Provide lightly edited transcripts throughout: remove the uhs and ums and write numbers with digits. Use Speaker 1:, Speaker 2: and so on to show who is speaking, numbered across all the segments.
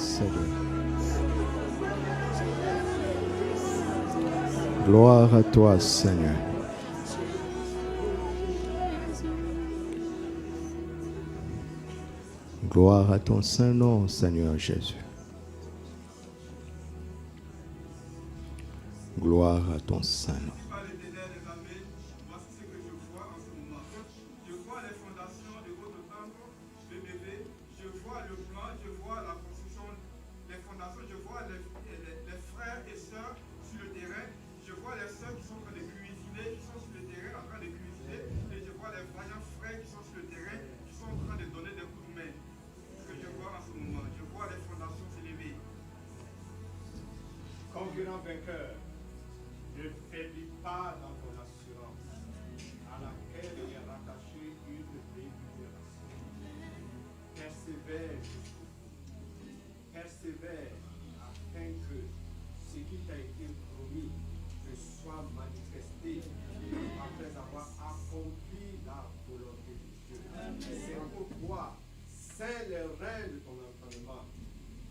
Speaker 1: Seigneur. Gloire à toi, Seigneur. Gloire à ton saint nom, Seigneur Jésus. Gloire à ton saint nom.
Speaker 2: Concurrent vainqueur, ne faiblis pas dans ton assurance, à laquelle est rattachée une rémunération. Persévère jusqu'au bout. Persévère afin que ce qui t'a été promis te soit manifesté après avoir accompli la volonté de Dieu. C'est pourquoi, saint les reins de ton entendement,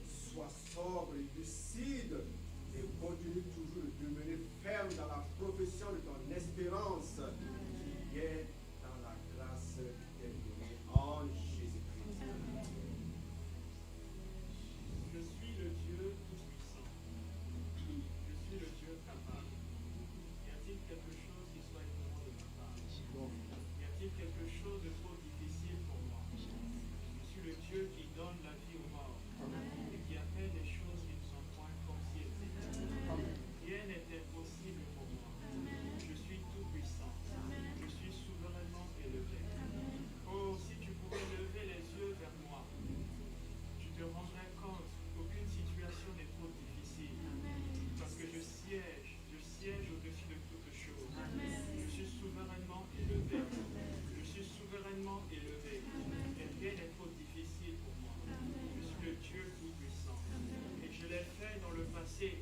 Speaker 2: sois sobre et lucide. Et continue toujours de demeurer ferme dans la profession de ton espérance qui est dans la grâce qui t'est donnée en Jésus-Christ. Je suis le Dieu tout-puissant. Je suis le Dieu capable. Y a-t-il quelque chose qui soit étonnant de ma part? Y a-t-il quelque chose de trop difficile pour moi? Je suis le Dieu qui donne la vie aux morts et qui a fait des choses qui ne sont point comme si elles étaient. Rien n'est impossible pour moi. Je suis tout puissant. Je suis souverainement élevé. Oh, si tu pouvais lever les yeux vers moi, tu te rendrais compte qu'aucune situation n'est trop difficile. Parce que je siège au-dessus de toutes choses. Je suis souverainement élevé. Je suis souverainement élevé. Et rien n'est trop difficile pour moi. Je suis le Dieu tout-puissant. Et je l'ai fait dans le passé.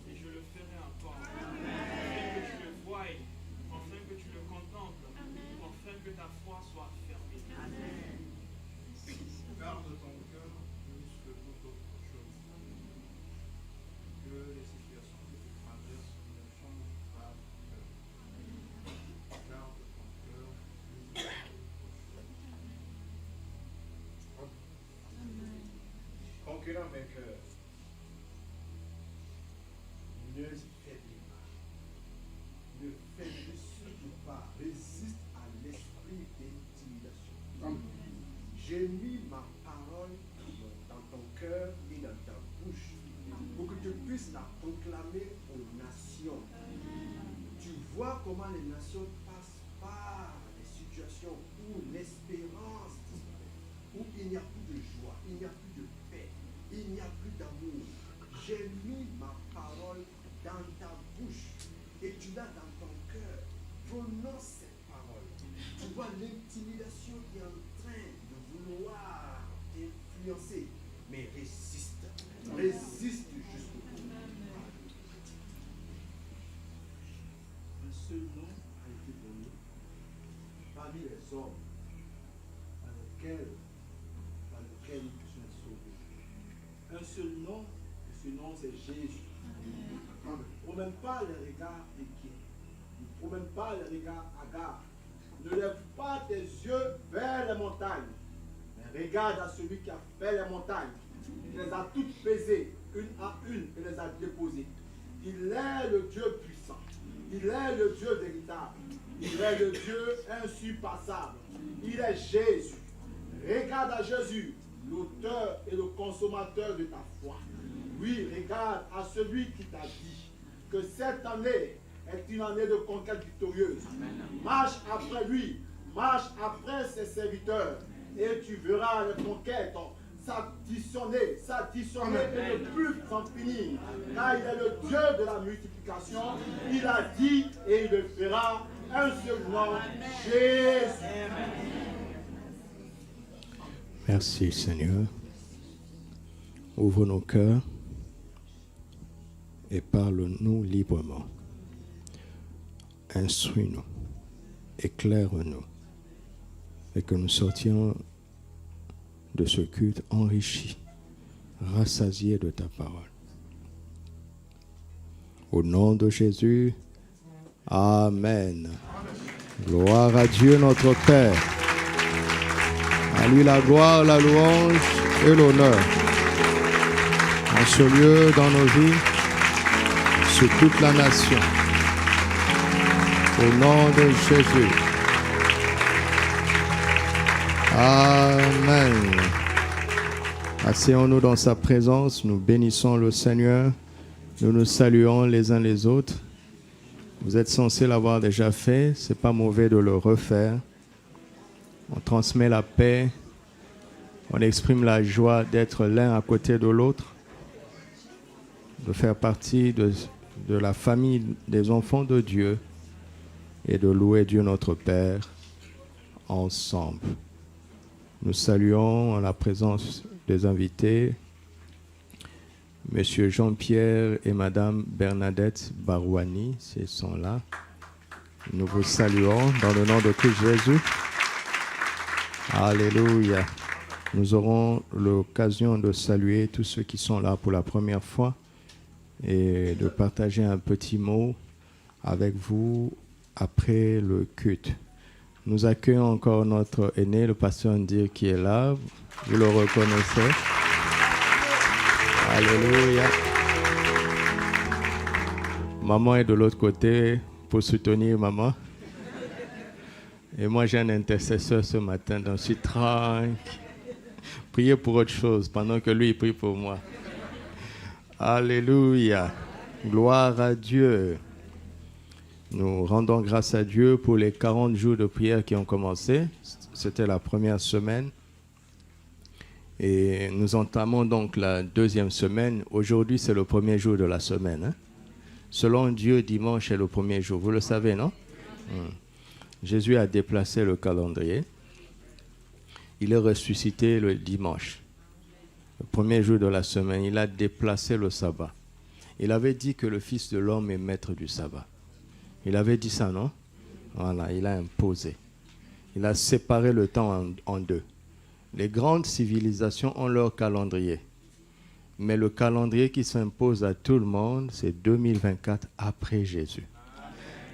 Speaker 2: Et je le ferai encore. Afin que tu le voies, afin que tu le contemples, afin que ta foi soit affirmée. Garde ton cœur plus que toute autre chose. Que les situations que tu traverses ne changent pas ton cœur. Garde ton cœur plus que toute autre chose. Concurrent vainqueur. Ne faiblis pas. Ne faiblis surtout pas. Résiste à l'esprit d'intimidation. J'ai mis ma parole dans ton cœur et dans ta bouche pour que tu puisses la proclamer aux nations. Tu vois comment les nations passent par des situations où l'espérance disparaît, où il n'y a plus de joie, il n'y a plus de paix, il n'y a plus d'amour. J'ai mis ma parole dans ta bouche et tu l'as dans ton cœur. Prononce cette parole. Tu vois l'intimidation qui est en train de vouloir t'influencer, mais résiste. Résiste jusqu'au bout. Un seul nom a été donné parmi les hommes par lequel nous puissions être sauvés. Un seul nom, et ce nom c'est Jésus. Ne promène pas les regards inquiets. Ne promène pas les regards hagards. Ne lève pas tes yeux vers les montagnes. Mais regarde à celui qui a fait les montagnes. Il les a toutes pesées, une à une, et les a déposées. Il est le Dieu puissant. Il est le Dieu véritable. Il est le Dieu insurpassable. Il est Jésus. Regarde à Jésus, l'auteur et le consommateur de ta foi. Oui, regarde à celui qui t'a dit que cette année est une année de conquête victorieuse. Marche après lui, marche après ses serviteurs, et tu verras les conquêtes s'additionner et ne plus s'en finir. Car il est le Dieu de la multiplication. Il a dit et il le fera. Un seul nom, Jésus.
Speaker 1: Merci Seigneur. Ouvre nos cœurs et parle-nous librement. Instruis-nous, éclaire-nous et que nous sortions de ce culte enrichi rassasiés de ta parole. Au nom de Jésus, Amen. Gloire à Dieu notre Père. À lui la gloire, la louange et l'honneur. En ce lieu, dans nos vies, sur toute la nation. Au nom de Jésus. Amen. Asseyons-nous dans sa présence, nous bénissons le Seigneur, nous nous saluons les uns les autres. Vous êtes censés l'avoir déjà fait, c'est pas mauvais de le refaire. On transmet la paix, on exprime la joie d'être l'un à côté de l'autre, de faire partie de la famille des enfants de Dieu et de louer Dieu notre Père ensemble. Nous saluons en la présence des invités, Monsieur Jean-Pierre et Madame Bernadette Barouani, ils sont là. Nous vous saluons dans le nom de Christ Jésus. Alléluia. Nous aurons l'occasion de saluer tous ceux qui sont là pour la première fois et de partager un petit mot avec vous après le culte. Nous accueillons encore notre aîné, le pasteur Ndir, qui est là. Vous le reconnaissez. Alléluia. Maman est de l'autre côté pour soutenir maman. Et moi, j'ai un intercesseur ce matin, donc je suis tranquille. Priez pour autre chose pendant que lui, il prie pour moi. Alléluia. Gloire à Dieu. Nous rendons grâce à Dieu pour les 40 jours de prière qui ont commencé. C'était la première semaine. Et nous entamons donc la deuxième semaine. Aujourd'hui, c'est le premier jour de la semaine. Hein? Selon Dieu, dimanche est le premier jour. Vous le savez, non? Jésus a déplacé le calendrier. Il est ressuscité le dimanche. Le premier jour de la semaine, il a déplacé le sabbat. Il avait dit que le Fils de l'homme est maître du sabbat. Il avait dit ça, non? Voilà, il a imposé. Il a séparé le temps en deux. Les grandes civilisations ont leur calendrier. Mais le calendrier qui s'impose à tout le monde, c'est 2024 après Jésus.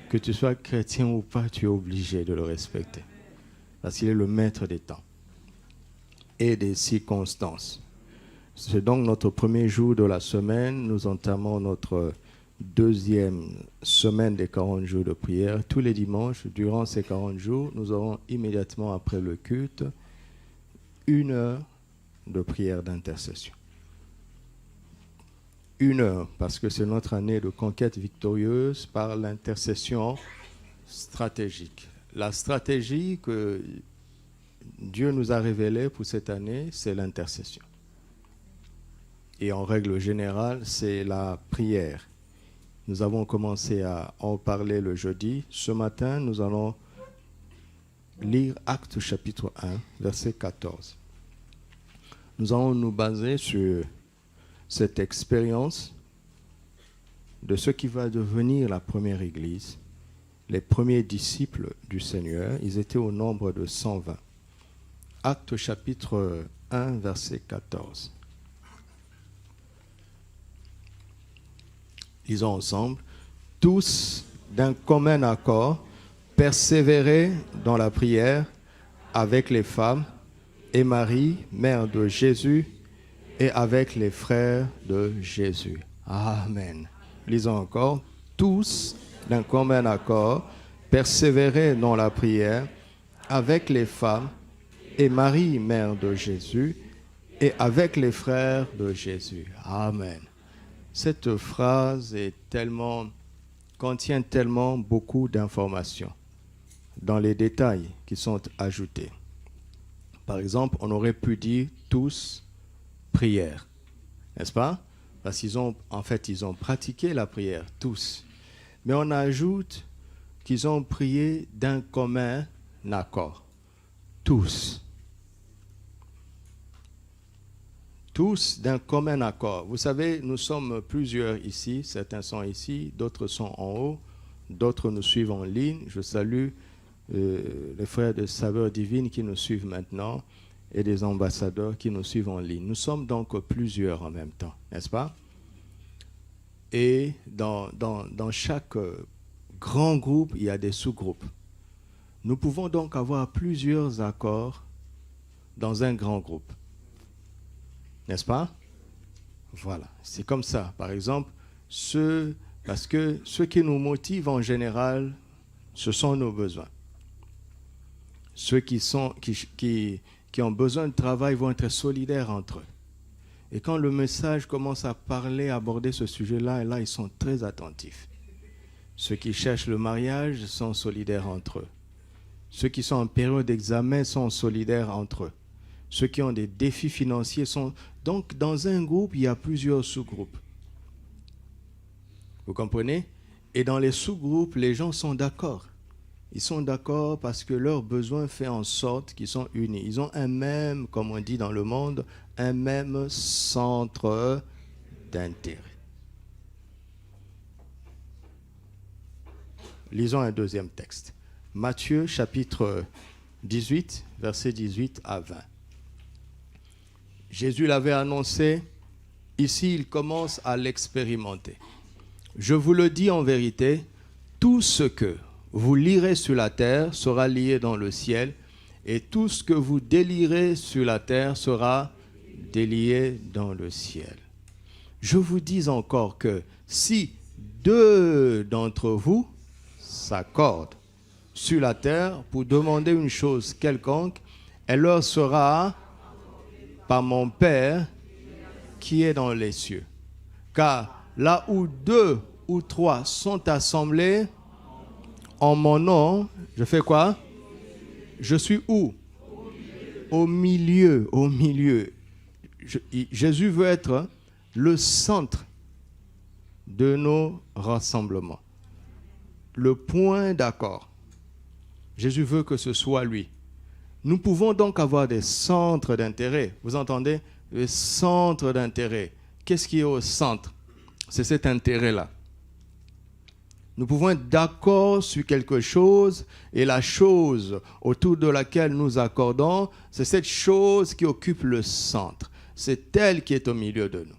Speaker 1: Que tu sois chrétien ou pas, tu es obligé de le respecter. Parce qu'il est le maître des temps et des circonstances. C'est donc notre premier jour de la semaine. Nous entamons notre deuxième semaine des 40 jours de prière. Tous les dimanches, durant ces 40 jours, nous aurons immédiatement après le culte 1 heure de prière d'intercession. 1 heure, parce que c'est notre année de conquête victorieuse par l'intercession stratégique. La stratégie que Dieu nous a révélée pour cette année, c'est l'intercession. Et en règle générale, c'est la prière. Nous avons commencé à en parler le jeudi. Ce matin, nous allons lire Actes chapitre 1, verset 14. Nous allons nous baser sur cette expérience de ce qui va devenir la première église. Les premiers disciples du Seigneur, ils étaient au nombre de 120. Actes chapitre 1, verset 14. Lisons ensemble. Tous, d'un commun accord, persévéraient dans la prière avec les femmes et Marie, mère de Jésus, et avec les frères de Jésus. Amen. Lisons encore. Tous, d'un commun accord, persévéraient dans la prière avec les femmes et Marie, mère de Jésus, et avec les frères de Jésus. Amen. Cette phrase contient tellement beaucoup d'informations dans les détails qui sont ajoutés. Par exemple, on aurait pu dire tous prière, n'est-ce pas? Parce qu'ils ont pratiqué la prière, tous. Mais on ajoute qu'ils ont prié d'un commun accord. Tous. Tous d'un commun accord. Vous savez, nous sommes plusieurs ici. Certains sont ici, d'autres sont en haut, d'autres nous suivent en ligne. Je salue les frères de Saveur Divine qui nous suivent maintenant. et des ambassadeurs qui nous suivent en ligne. Nous sommes donc plusieurs en même temps, n'est-ce pas? Et dans chaque grand groupe, il y a des sous-groupes. Nous pouvons donc avoir plusieurs accords dans un grand groupe. N'est-ce pas? Voilà, c'est comme ça. Par exemple, parce que ce qui nous motive en général, ce sont nos besoins. Ceux qui ont besoin de travail vont être solidaires entre eux. Et quand le message commence à aborder ce sujet-là, et là, ils sont très attentifs. Ceux qui cherchent le mariage sont solidaires entre eux. Ceux qui sont en période d'examen sont solidaires entre eux. Ceux qui ont des défis financiers sont... Donc, dans un groupe, il y a plusieurs sous-groupes. Vous comprenez? Et dans les sous-groupes, les gens sont d'accord. Ils sont d'accord parce que leurs besoins font en sorte qu'ils sont unis. Ils ont un même, comme on dit dans le monde, un même centre d'intérêt. Lisons un deuxième texte. Matthieu chapitre 18, versets 18 à 20. Jésus l'avait annoncé, ici il commence à l'expérimenter. Je vous le dis en vérité, tout ce que vous lirez sur la terre sera lié dans le ciel, et tout ce que vous délierez sur la terre sera délié dans le ciel. Je vous dis encore que si 2 d'entre vous s'accordent sur la terre pour demander une chose quelconque, elle leur sera par mon Père qui est dans les cieux. Car là où 2 ou 3 sont assemblés en mon nom, je fais quoi? Je suis où? Au milieu, au milieu. Jésus veut être le centre de nos rassemblements. Le point d'accord. Jésus veut que ce soit lui. Nous pouvons donc avoir des centres d'intérêt. Vous entendez? Les centres d'intérêt. Qu'est-ce qui est au centre? C'est cet intérêt-là. Nous pouvons être d'accord sur quelque chose et la chose autour de laquelle nous accordons, c'est cette chose qui occupe le centre. C'est elle qui est au milieu de nous.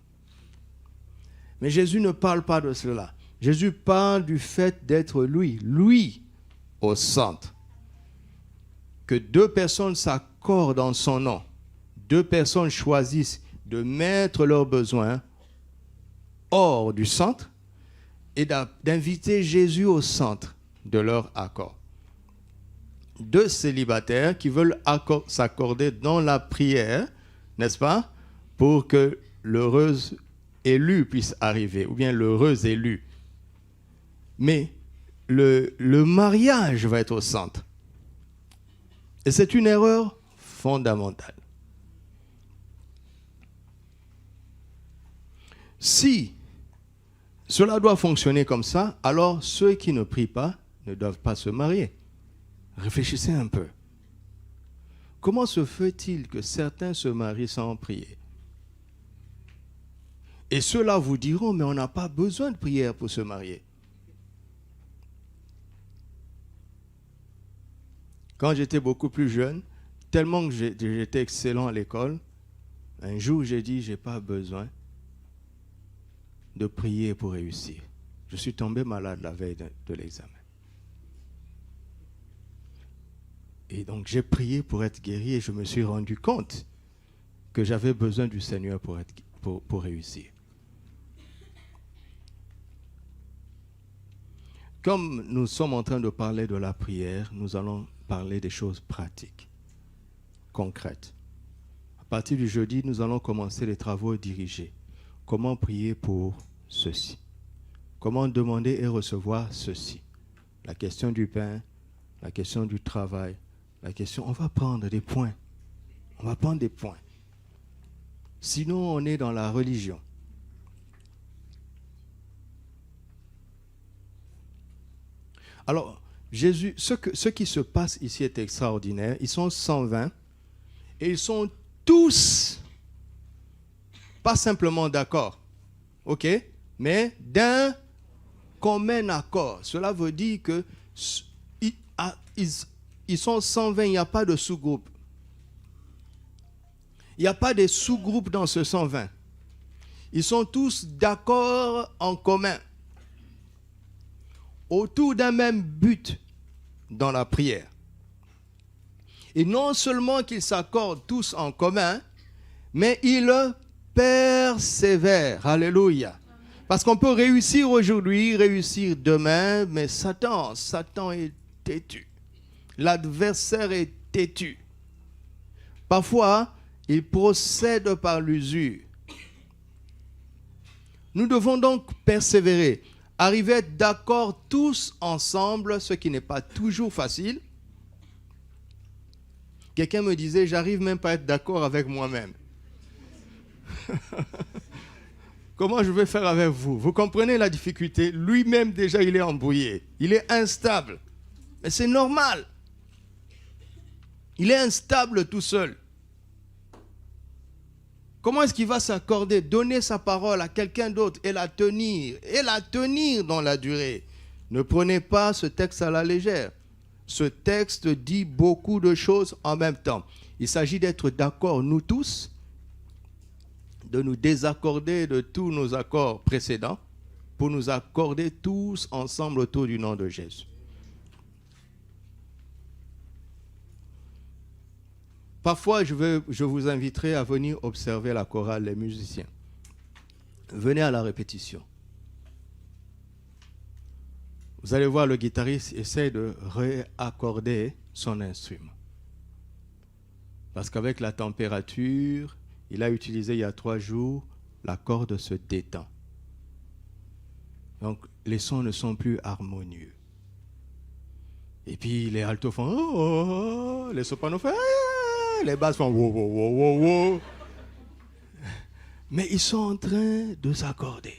Speaker 1: Mais Jésus ne parle pas de cela. Jésus parle du fait d'être lui au centre. Que 2 personnes s'accordent en son nom. 2 personnes choisissent de mettre leurs besoins hors du centre et d'inviter Jésus au centre de leur accord. 2 célibataires qui veulent s'accorder dans la prière, n'est-ce pas, pour que l'heureuse élue puisse arriver, ou bien l'heureux élu. Mais le mariage va être au centre. Et c'est une erreur fondamentale. Si cela doit fonctionner comme ça, alors ceux qui ne prient pas ne doivent pas se marier. Réfléchissez un peu. Comment se fait-il que certains se marient sans prier? Et ceux-là vous diront, mais on n'a pas besoin de prière pour se marier. Quand j'étais beaucoup plus jeune, tellement que j'étais excellent à l'école, un jour j'ai dit, je n'ai pas besoin de prier pour réussir. Je suis tombé malade la veille de l'examen. Et donc j'ai prié pour être guéri et je me suis rendu compte que j'avais besoin du Seigneur pour réussir. Comme nous sommes en train de parler de la prière, nous allons parler des choses pratiques, concrètes. À partir du jeudi, nous allons commencer les travaux dirigés. Comment prier pour ceci? Comment demander et recevoir ceci? La question du pain, la question du travail, la question... On va prendre des points. On va prendre des points. Sinon, on est dans la religion. Alors, Jésus, ce qui se passe ici est extraordinaire. Ils sont 120 et ils sont tous pas simplement d'accord, ok, mais d'un commun accord. Cela veut dire que ils sont 120, il n'y a pas de sous-groupe. Il n'y a pas de sous-groupes dans ce 120. Ils sont tous d'accord en commun, autour d'un même but dans la prière. Et non seulement qu'ils s'accordent tous en commun, mais ils persévèrent. Alléluia. Parce qu'on peut réussir aujourd'hui, réussir demain, mais Satan est têtu. L'adversaire est têtu. Parfois, il procède par l'usure. Nous devons donc persévérer, arriver à être d'accord tous ensemble, ce qui n'est pas toujours facile. Quelqu'un me disait, j'arrive même pas à être d'accord avec moi-même. Comment je vais faire avec vous? Vous comprenez la difficulté? Lui-même déjà, il est embrouillé. Il est instable. Mais c'est normal. Il est instable tout seul. Comment est-ce qu'il va s'accorder, donner sa parole à quelqu'un d'autre et la tenir dans la durée? Ne prenez pas ce texte à la légère. Ce texte dit beaucoup de choses en même temps. Il s'agit d'être d'accord, nous tous, de nous désaccorder de tous nos accords précédents pour nous accorder tous ensemble autour du nom de Jésus. Parfois, je vous inviterai à venir observer la chorale, les musiciens. Venez à la répétition. Vous allez voir, le guitariste essaie de réaccorder son instrument. Parce qu'avec la température, il a utilisé il y a 3 jours, la corde se détend. Donc, les sons ne sont plus harmonieux. Et puis, les altos font « oh », les sopranos font « ah », les basses font « wow, wow, wow, wow, wow ». Mais ils sont en train de s'accorder.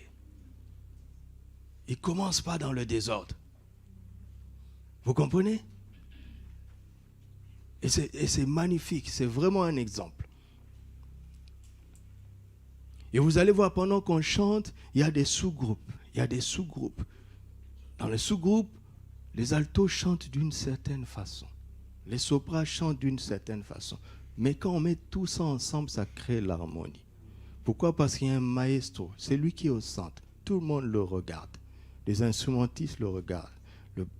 Speaker 1: Ils ne commencent pas dans le désordre. Vous comprenez? Et c'est magnifique, c'est vraiment un exemple. Et vous allez voir, pendant qu'on chante, il y a des sous-groupes. Il y a des sous-groupes. Dans les sous-groupes, les altos chantent d'une certaine façon. Les sopras chantent d'une certaine façon. Mais quand on met tout ça ensemble, ça crée l'harmonie. Pourquoi? Parce qu'il y a un maestro. C'est lui qui est au centre. Tout le monde le regarde. Les instrumentistes le regardent.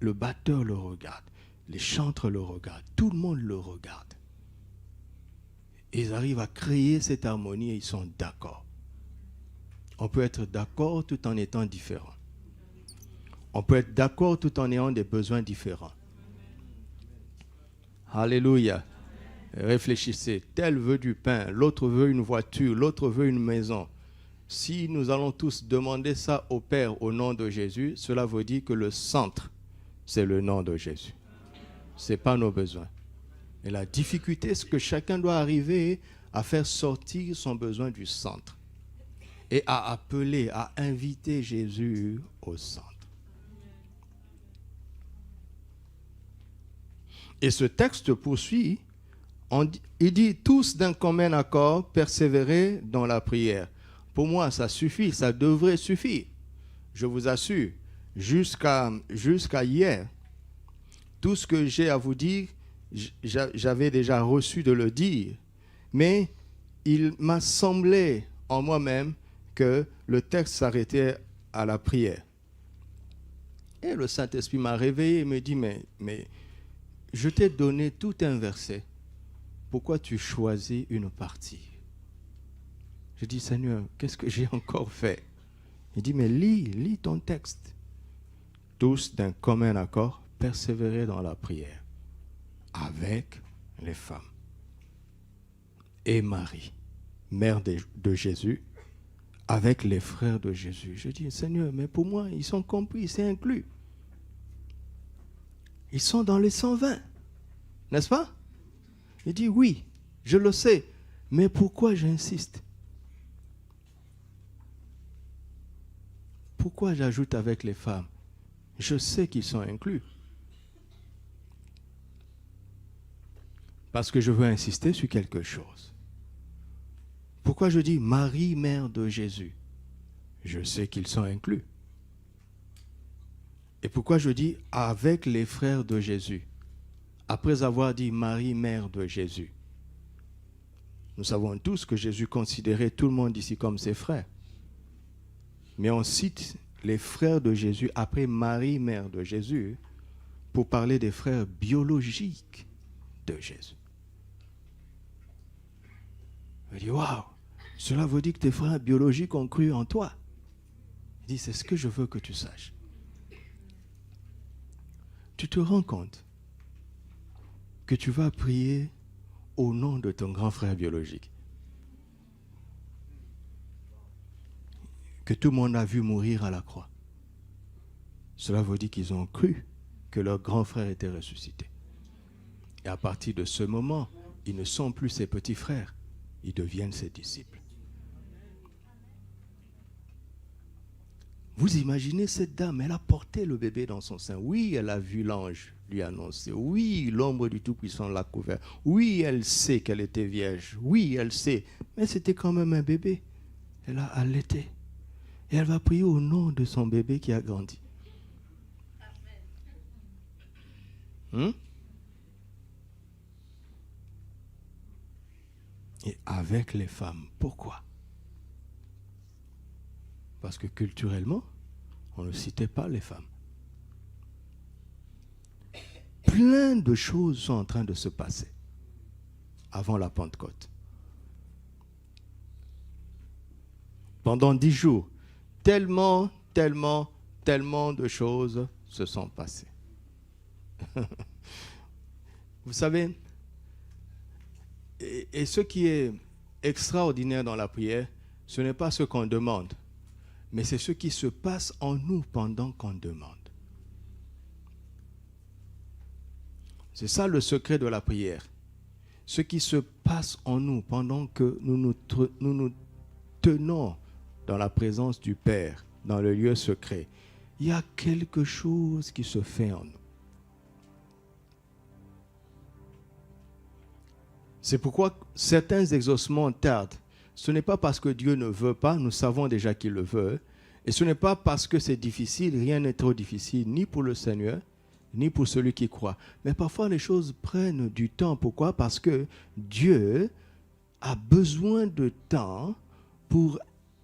Speaker 1: Le batteur le regarde. Les chantres le regardent. Tout le monde le regarde. Et ils arrivent à créer cette harmonie et ils sont d'accord. On peut être d'accord tout en étant différent. On peut être d'accord tout en ayant des besoins différents. Alléluia. Réfléchissez. Tel veut du pain, l'autre veut une voiture, l'autre veut une maison. Si nous allons tous demander ça au Père au nom de Jésus, cela veut dire que le centre, c'est le nom de Jésus. Ce n'est pas nos besoins. Et la difficulté, c'est que chacun doit arriver à faire sortir son besoin du centre et à appeler, à inviter Jésus au centre. Et ce texte poursuit, il dit tous d'un commun accord, persévérer dans la prière. Pour moi, ça suffit, ça devrait suffire. Je vous assure, jusqu'à hier, tout ce que j'ai à vous dire, j'avais déjà reçu de le dire, mais il m'a semblé en moi-même que le texte s'arrêtait à la prière. Et le Saint-Esprit m'a réveillé et me dit, mais je t'ai donné tout un verset. Pourquoi tu choisis une partie? Je dis, Seigneur, qu'est-ce que j'ai encore fait? Il dit, mais lis ton texte. Tous d'un commun accord, persévérer dans la prière avec les femmes. Et Marie, mère de Jésus, avec les frères de Jésus. Je dis, Seigneur, mais pour moi, ils sont compris, c'est inclus. Ils sont dans les 120, n'est-ce pas? Il dit, oui, je le sais, mais pourquoi j'insiste? Pourquoi j'ajoute avec les femmes? Je sais qu'ils sont inclus. Parce que je veux insister sur quelque chose. Pourquoi je dis Marie, mère de Jésus? Je sais qu'ils sont inclus. Et pourquoi je dis avec les frères de Jésus? Après avoir dit Marie, mère de Jésus. Nous savons tous que Jésus considérait tout le monde ici comme ses frères. Mais on cite les frères de Jésus après Marie, mère de Jésus, pour parler des frères biologiques de Jésus. Il dit, waouh, cela veut dire que tes frères biologiques ont cru en toi. Il dit, c'est ce que je veux que tu saches. Tu te rends compte que tu vas prier au nom de ton grand frère biologique, que tout le monde a vu mourir à la croix. Cela veut dire qu'ils ont cru que leur grand frère était ressuscité. Et à partir de ce moment, ils ne sont plus ses petits frères, ils deviennent ses disciples. Vous imaginez cette dame, elle a porté le bébé dans son sein. Oui, elle a vu l'ange lui annoncer. Oui, l'ombre du Tout-Puissant l'a couvert. Oui, elle sait qu'elle était vierge. Oui, elle sait. Mais c'était quand même un bébé. Elle a allaité. Et elle va prier au nom de son bébé qui a grandi. Et avec les femmes. Pourquoi? Parce que culturellement, on ne citait pas les femmes. Plein de choses sont en train de se passer avant la Pentecôte. Pendant 10 jours, tellement de choses se sont passées. Vous savez, et ce qui est extraordinaire dans la prière, ce n'est pas ce qu'on demande, mais c'est ce qui se passe en nous pendant qu'on demande. C'est ça le secret de la prière. Ce qui se passe en nous pendant que nous nous tenons dans la présence du Père, dans le lieu secret. Il y a quelque chose qui se fait en nous. C'est pourquoi certains exaucements tardent. Ce n'est pas parce que Dieu ne veut pas, nous savons déjà qu'il le veut. Et ce n'est pas parce que c'est difficile, rien n'est trop difficile, ni pour le Seigneur, ni pour celui qui croit. Mais parfois les choses prennent du temps. Pourquoi? Parce que Dieu a besoin de temps pour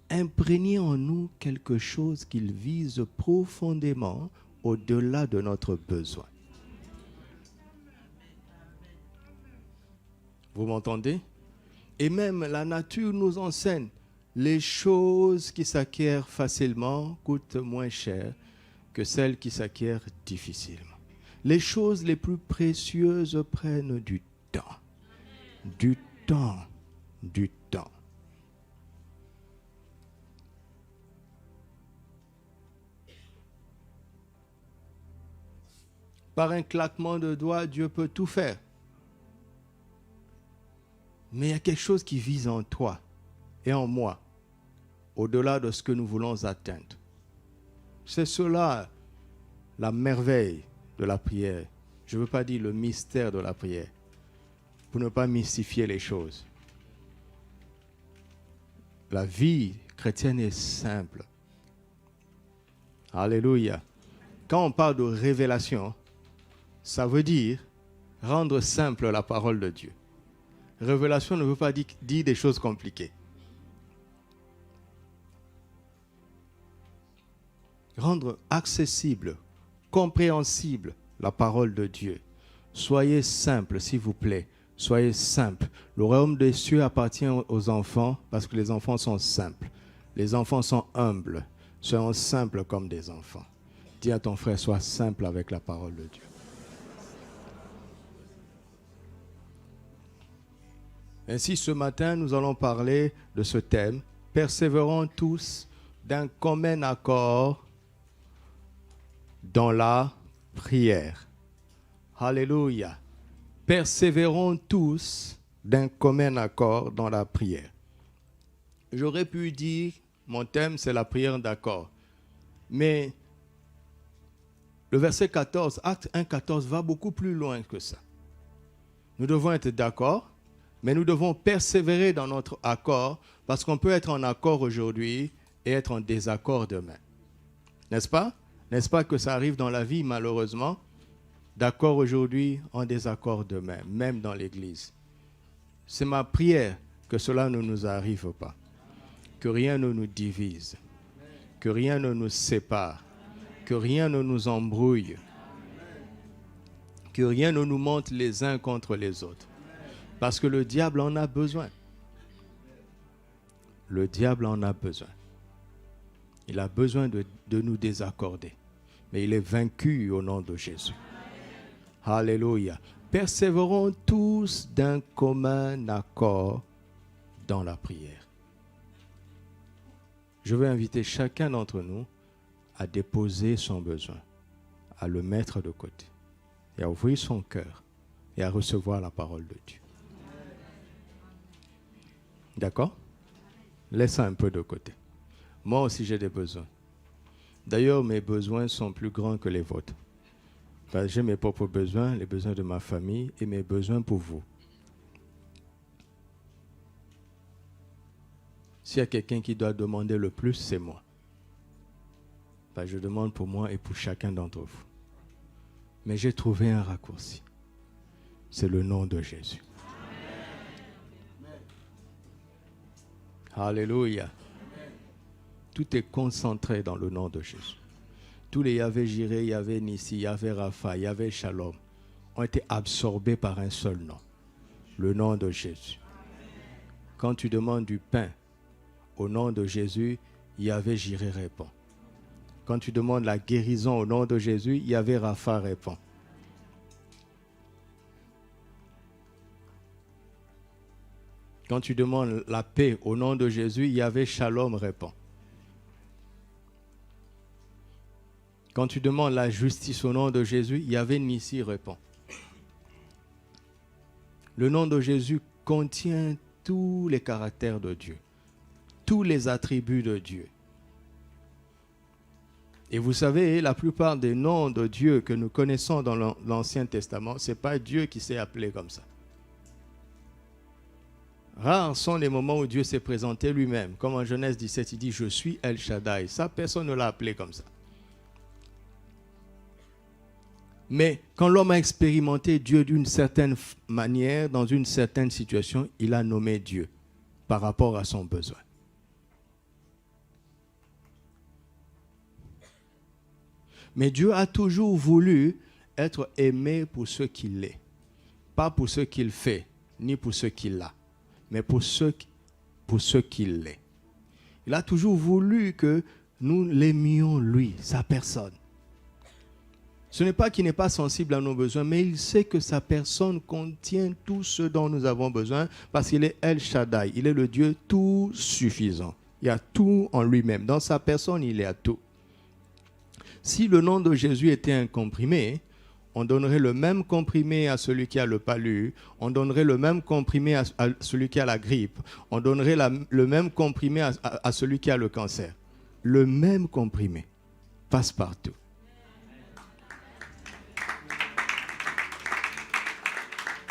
Speaker 1: imprégner en nous quelque chose qu'il vise profondément au-delà de notre besoin. Vous m'entendez? Et même la nature nous enseigne, les choses qui s'acquièrent facilement coûtent moins cher que celles qui s'acquièrent difficilement. Les choses les plus précieuses prennent du temps. Du temps. Du temps. Par un claquement de doigts, Dieu peut tout faire. Mais il y a quelque chose qui vise en toi et en moi, au-delà de ce que nous voulons atteindre. C'est cela, la merveille de la prière. Je ne veux pas dire le mystère de la prière, pour ne pas mystifier les choses. La vie chrétienne est simple. Alléluia. Quand on parle de révélation, ça veut dire rendre simple la parole de Dieu. Révélation ne veut pas dire des choses compliquées. Rendre accessible, compréhensible la parole de Dieu. Soyez simple, s'il vous plaît. Soyez simple. Le royaume des cieux appartient aux enfants parce que les enfants sont simples. Les enfants sont humbles. Soyons simples comme des enfants. Dis à ton frère, sois simple avec la parole de Dieu. Ainsi, ce matin, nous allons parler de ce thème. Persévérons tous d'un commun accord dans la prière. Alléluia. Persévérons tous d'un commun accord dans la prière. J'aurais pu dire, mon thème, c'est la prière d'accord. Mais le verset 14, Acte 1,14 va beaucoup plus loin que ça. Nous devons être d'accord. Mais nous devons persévérer dans notre accord parce qu'on peut être en accord aujourd'hui et être en désaccord demain. N'est-ce pas? N'est-ce pas que ça arrive dans la vie, malheureusement? D'accord aujourd'hui, en désaccord demain, même dans l'Église. C'est ma prière que cela ne nous arrive pas. Que rien ne nous divise. Que rien ne nous sépare. Que rien ne nous embrouille. Que rien ne nous monte les uns contre les autres. Parce que le diable en a besoin. Le diable en a besoin. Il a besoin de nous désaccorder. Mais il est vaincu au nom de Jésus. Alléluia. Persévérons tous d'un commun accord dans la prière. Je veux inviter chacun d'entre nous à déposer son besoin, à le mettre de côté, et à ouvrir son cœur et à recevoir la parole de Dieu. D'accord? Laisse ça un peu de côté. Moi aussi, j'ai des besoins. D'ailleurs, mes besoins sont plus grands que les vôtres. Parce que j'ai mes propres besoins, les besoins de ma famille et mes besoins pour vous. S'il y a quelqu'un qui doit demander le plus, c'est moi. Parce que je demande pour moi et pour chacun d'entre vous. Mais j'ai trouvé un raccourci. C'est le nom de Jésus. Alléluia. Tout est concentré dans le nom de Jésus. Tous les Yahvé Jireh, Yahvé Nissi, Yahvé Rapha, Yahvé Shalom ont été absorbés par un seul nom. Le nom de Jésus. Quand tu demandes du pain au nom de Jésus, Yahvé Jireh répond. Quand tu demandes la guérison au nom de Jésus, Yahvé Rapha répond. Quand tu demandes la paix au nom de Jésus, Yahvé Shalom répond. Quand tu demandes la justice au nom de Jésus, Yahvé Nissi répond. Le nom de Jésus contient tous les caractères de Dieu, tous les attributs de Dieu. Et vous savez, la plupart des noms de Dieu que nous connaissons dans l'Ancien Testament, ce n'est pas Dieu qui s'est appelé comme ça. Rares sont les moments où Dieu s'est présenté lui-même. Comme en Genèse 17, il dit « Je suis El Shaddai ». Ça, personne ne l'a appelé comme ça. Mais quand l'homme a expérimenté Dieu d'une certaine manière, dans une certaine situation, il a nommé Dieu par rapport à son besoin. Mais Dieu a toujours voulu être aimé pour ce qu'il est. Pas pour ce qu'il fait, ni pour ce qu'il a, mais pour ce qu'il est. Il a toujours voulu que nous l'aimions lui, sa personne. Ce n'est pas qu'il n'est pas sensible à nos besoins, mais il sait que sa personne contient tout ce dont nous avons besoin parce qu'il est El Shaddai. Il est le Dieu tout suffisant. Il y a tout en lui-même. Dans sa personne, il y a tout. Si le nom de Jésus était un comprimé, on donnerait le même comprimé à celui qui a le palu, on donnerait le même comprimé à celui qui a la grippe, on donnerait le même comprimé à celui qui a le cancer. Le même comprimé passe partout.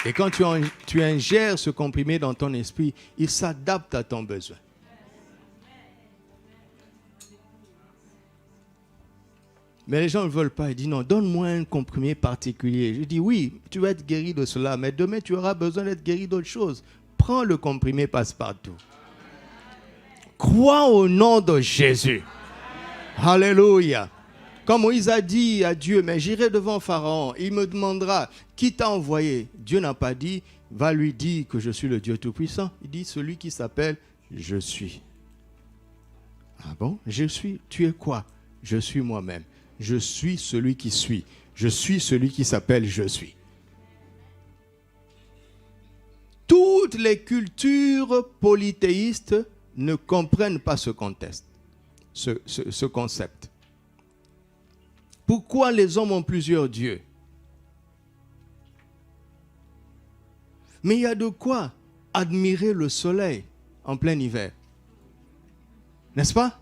Speaker 1: Et quand tu ingères ce comprimé dans ton esprit, il s'adapte à ton besoin. Mais les gens ne veulent pas. Ils disent non, donne-moi un comprimé particulier. Je dis oui, tu vas être guéri de cela, mais demain tu auras besoin d'être guéri d'autre chose. Prends le comprimé passe-partout. Crois au nom de Jésus. Alléluia. Comme Moïse a dit à Dieu, mais j'irai devant Pharaon, il me demandera, qui t'a envoyé? Dieu n'a pas dit, va lui dire que je suis le Dieu Tout-Puissant. Il dit, celui qui s'appelle, je suis. Ah bon? Je suis, tu es quoi? Je suis moi-même. Je suis celui qui suis. Je suis celui qui s'appelle je suis. Toutes les cultures polythéistes ne comprennent pas ce contexte, ce concept. Pourquoi les hommes ont plusieurs dieux? Mais il y a de quoi admirer le soleil en plein hiver. N'est-ce pas?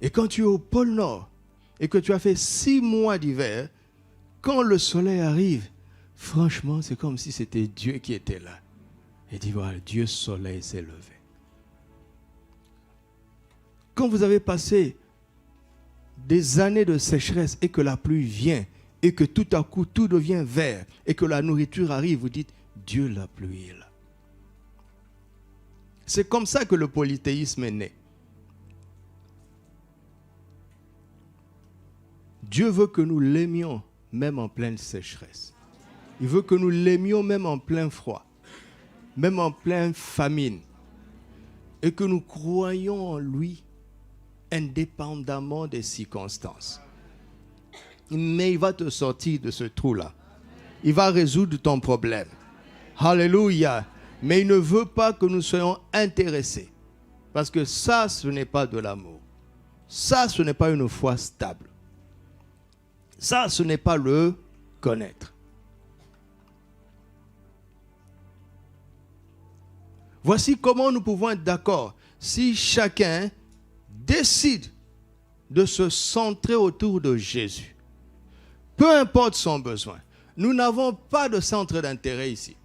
Speaker 1: Et quand tu es au pôle Nord et que tu as fait 6 mois d'hiver, quand le soleil arrive, franchement, c'est comme si c'était Dieu qui était là. Et dit, voilà, Dieu soleil s'est levé. Quand vous avez passé des années de sécheresse et que la pluie vient et que tout à coup tout devient vert et que la nourriture arrive, vous dites, Dieu la pluie est là. C'est comme ça que le polythéisme est né. Dieu veut que nous l'aimions même en pleine sécheresse. Il veut que nous l'aimions même en plein froid, même en pleine famine. Et que nous croyions en lui indépendamment des circonstances. Mais il va te sortir de ce trou-là. Il va résoudre ton problème. Alléluia. Mais il ne veut pas que nous soyons intéressés. Parce que ça, ce n'est pas de l'amour. Ça, ce n'est pas une foi stable. Ça, ce n'est pas le connaître. Voici comment nous pouvons être d'accord. Si chacun décide de se centrer autour de Jésus, peu importe son besoin. Nous n'avons pas de centre d'intérêt ici.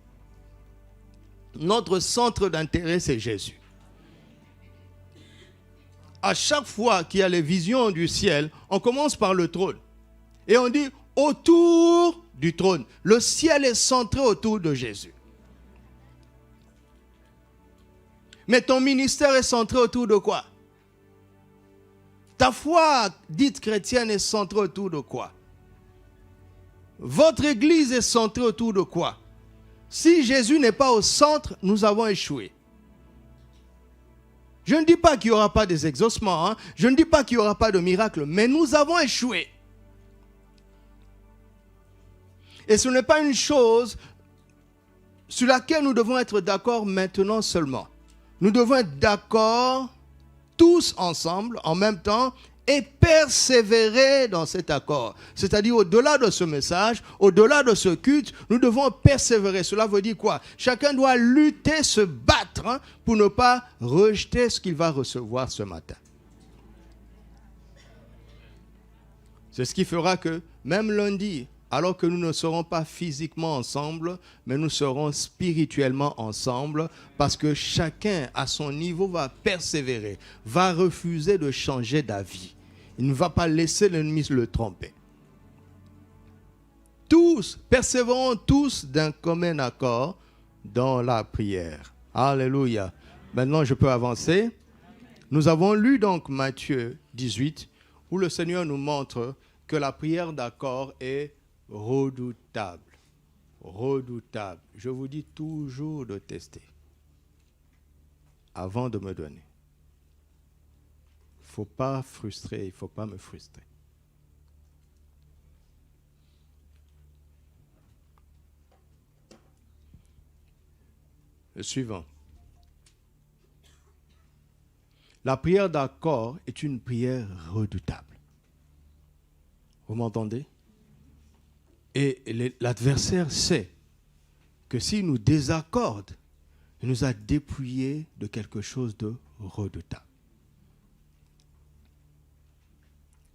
Speaker 1: Notre centre d'intérêt, c'est Jésus. À chaque fois qu'il y a les visions du ciel, on commence par le trône. Et on dit autour du trône. Le ciel est centré autour de Jésus. Mais ton ministère est centré autour de quoi? Ta foi dite chrétienne est centrée autour de quoi? Votre église est centrée autour de quoi? Si Jésus n'est pas au centre, nous avons échoué. Je ne dis pas qu'il n'y aura pas des exaucements, je ne dis pas qu'il n'y aura pas de miracles, mais nous avons échoué. Et ce n'est pas une chose sur laquelle nous devons être d'accord maintenant seulement. Nous devons être d'accord tous ensemble, en même temps, et persévérer dans cet accord. C'est-à-dire, au-delà de ce message, au-delà de ce culte, nous devons persévérer. Cela veut dire quoi? Chacun doit lutter, se battre pour ne pas rejeter ce qu'il va recevoir ce matin. C'est ce qui fera que, même lundi, alors que nous ne serons pas physiquement ensemble, mais nous serons spirituellement ensemble, parce que chacun, à son niveau, va persévérer, va refuser de changer d'avis. Il ne va pas laisser l'ennemi le tromper. Tous, persévérons tous d'un commun accord dans la prière. Alléluia. Maintenant, je peux avancer. Nous avons lu donc Matthieu 18, où le Seigneur nous montre que la prière d'accord est redoutable. Redoutable. Je vous dis toujours de tester avant de me donner. Il ne faut pas frustrer, il ne faut pas me frustrer. Le suivant. La prière d'accord est une prière redoutable. Vous m'entendez? Et l'adversaire sait que s'il nous désaccorde, il nous a dépouillés de quelque chose de redoutable.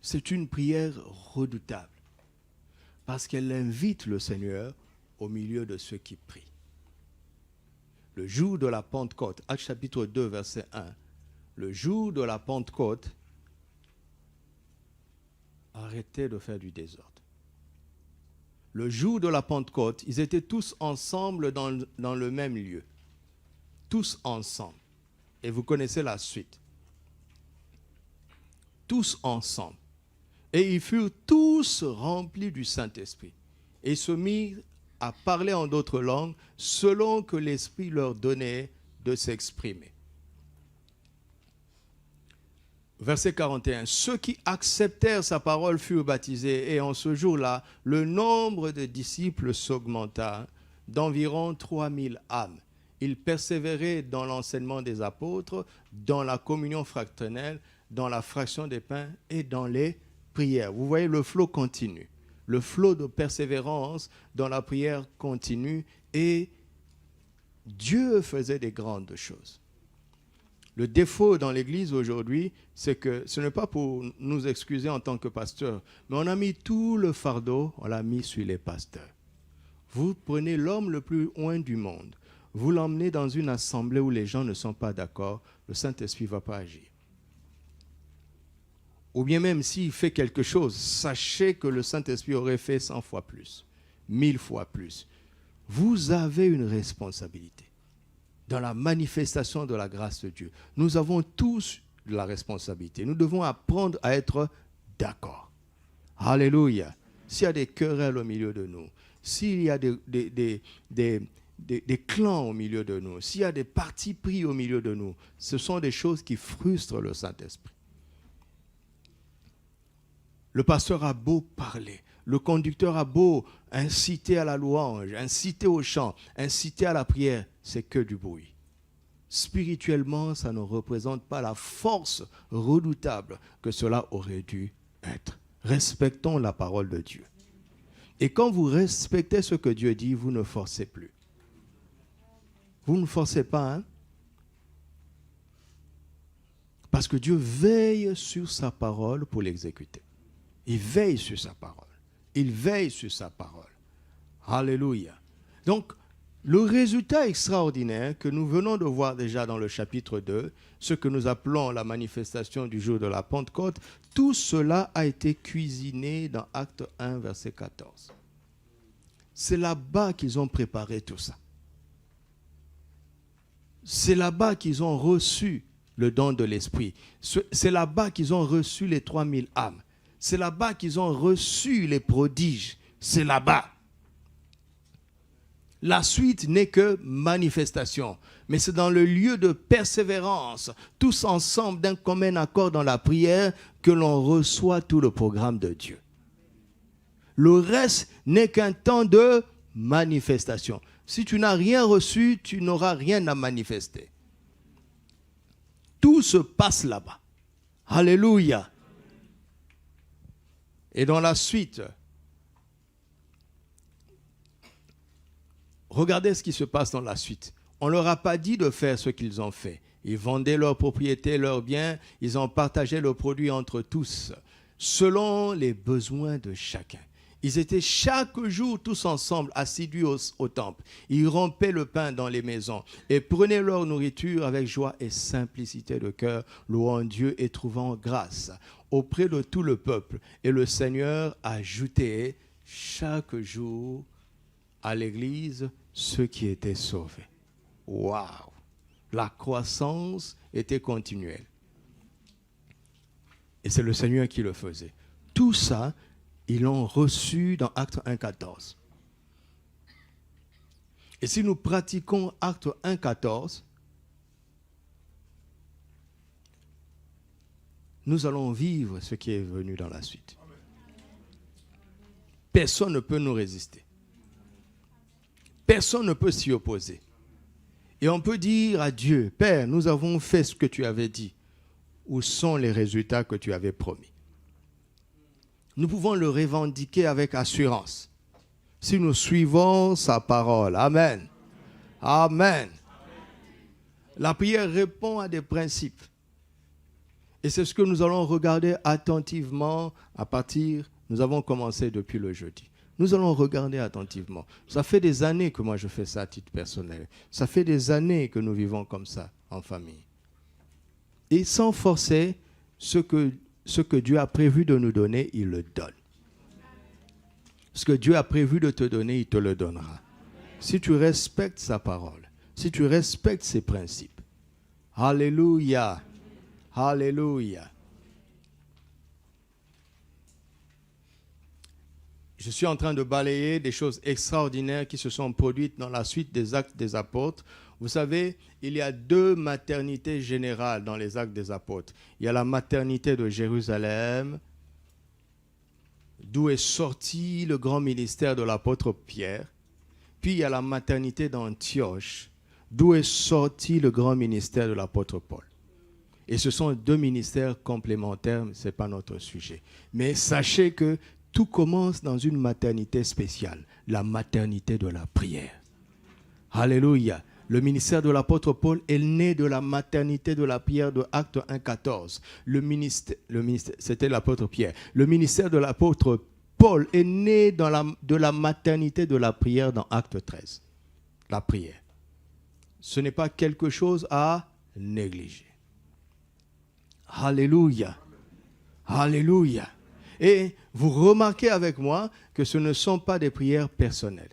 Speaker 1: C'est une prière redoutable parce qu'elle invite le Seigneur au milieu de ceux qui prient. Le jour de la Pentecôte, Actes chapitre 2, verset 1, le jour de la Pentecôte, arrêtez de faire du désordre. Le jour de la Pentecôte, ils étaient tous ensemble dans le même lieu. Tous ensemble. Et vous connaissez la suite. Tous ensemble. Et ils furent tous remplis du Saint-Esprit. Et ils se mirent à parler en d'autres langues selon que l'Esprit leur donnait de s'exprimer. Verset 41. Ceux qui acceptèrent sa parole furent baptisés, et en ce jour-là, le nombre de disciples s'augmenta d'environ 3000 âmes. Ils persévéraient dans l'enseignement des apôtres, dans la communion fraternelle, dans la fraction des pains et dans les prières. Vous voyez, le flot continue. Le flot de persévérance dans la prière continue, et Dieu faisait des grandes choses. Le défaut dans l'Église aujourd'hui, c'est que ce n'est pas pour nous excuser en tant que pasteurs, mais on a mis tout le fardeau, on l'a mis sur les pasteurs. Vous prenez l'homme le plus loin du monde, vous l'emmenez dans une assemblée où les gens ne sont pas d'accord, le Saint-Esprit ne va pas agir. Ou bien même s'il fait quelque chose, sachez que le Saint-Esprit aurait fait 100 fois plus, 1000 fois plus. Vous avez une responsabilité dans la manifestation de la grâce de Dieu. Nous avons tous de la responsabilité. Nous devons apprendre à être d'accord. Alléluia. S'il y a des querelles au milieu de nous, s'il y a des clans au milieu de nous, s'il y a des partis pris au milieu de nous, ce sont des choses qui frustrent le Saint-Esprit. Le pasteur a beau parler, le conducteur a beau inciter à la louange, inciter au chant, inciter à la prière, c'est que du bruit. Spirituellement, ça ne représente pas la force redoutable que cela aurait dû être. Respectons la parole de Dieu. Et quand vous respectez ce que Dieu dit, vous ne forcez plus. Vous ne forcez pas, hein? Parce que Dieu veille sur sa parole pour l'exécuter. Il veille sur sa parole. Il veille sur sa parole. Alléluia. Donc, le résultat extraordinaire que nous venons de voir déjà dans le chapitre 2, ce que nous appelons la manifestation du jour de la Pentecôte, tout cela a été cuisiné dans Acte 1, verset 14. C'est là-bas qu'ils ont préparé tout ça. C'est là-bas qu'ils ont reçu le don de l'Esprit. C'est là-bas qu'ils ont reçu les 3000 âmes. C'est là-bas qu'ils ont reçu les prodiges. C'est là-bas. La suite n'est que manifestation. Mais c'est dans le lieu de persévérance, tous ensemble d'un commun accord dans la prière, que l'on reçoit tout le programme de Dieu. Le reste n'est qu'un temps de manifestation. Si tu n'as rien reçu, tu n'auras rien à manifester. Tout se passe là-bas. Alléluia. Et dans la suite, regardez ce qui se passe dans la suite. On ne leur a pas dit de faire ce qu'ils ont fait. Ils vendaient leurs propriétés, leurs biens, ils ont partagé le produit entre tous, selon les besoins de chacun. Ils étaient chaque jour tous ensemble assidus au temple. Ils rompaient le pain dans les maisons et prenaient leur nourriture avec joie et simplicité de cœur, louant Dieu et trouvant grâce auprès de tout le peuple. Et le Seigneur ajoutait chaque jour à l'Église ceux qui étaient sauvés. Waouh! La croissance était continuelle. Et c'est le Seigneur qui le faisait. Tout ça, ils l'ont reçu dans Acte 1,14. Et si nous pratiquons Acte 1,14, nous allons vivre ce qui est venu dans la suite. Personne ne peut nous résister. Personne ne peut s'y opposer. Et on peut dire à Dieu, Père, nous avons fait ce que tu avais dit. Où sont les résultats que tu avais promis? Nous pouvons le revendiquer avec assurance si nous suivons sa parole. Amen. Amen. La prière répond à des principes. Et c'est ce que nous allons regarder attentivement à partir, nous avons commencé depuis le jeudi. Nous allons regarder attentivement. Ça fait des années que moi je fais ça à titre personnel. Ça fait des années que nous vivons comme ça en famille. Et sans forcer, ce que Dieu a prévu de nous donner, il le donne. Ce que Dieu a prévu de te donner, il te le donnera. Si tu respectes sa parole, si tu respectes ses principes. Alléluia. Alléluia. Je suis en train de balayer des choses extraordinaires qui se sont produites dans la suite des Actes des Apôtres. Vous savez, il y a 2 maternités générales dans les Actes des Apôtres. Il y a la maternité de Jérusalem, d'où est sorti le grand ministère de l'apôtre Pierre. Puis il y a la maternité d'Antioche, d'où est sorti le grand ministère de l'apôtre Paul. Et ce sont 2 ministères complémentaires, ce n'est pas notre sujet. Mais sachez que tout commence dans une maternité spéciale, la maternité de la prière. Alléluia. Le ministère de l'apôtre Paul est né de la maternité de la prière de Acte 1,14. Le ministère, c'était l'apôtre Pierre. Le ministère de l'apôtre Paul est né de la maternité de la prière dans Acte 13. La prière. Ce n'est pas quelque chose à négliger. Alléluia. Alléluia. Et vous remarquez avec moi que ce ne sont pas des prières personnelles.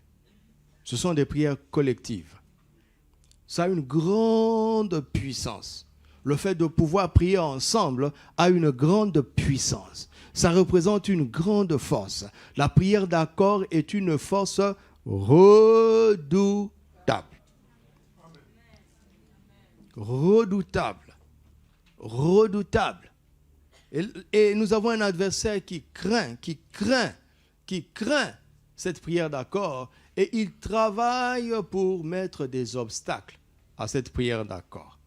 Speaker 1: Ce sont des prières collectives. Ça a une grande puissance. Le fait de pouvoir prier ensemble a une grande puissance. Ça représente une grande force. La prière d'accord est une force redoutable. Redoutable. Redoutable. Et nous avons un adversaire qui craint cette prière d'accord, et il travaille pour mettre des obstacles à cette prière d'accord.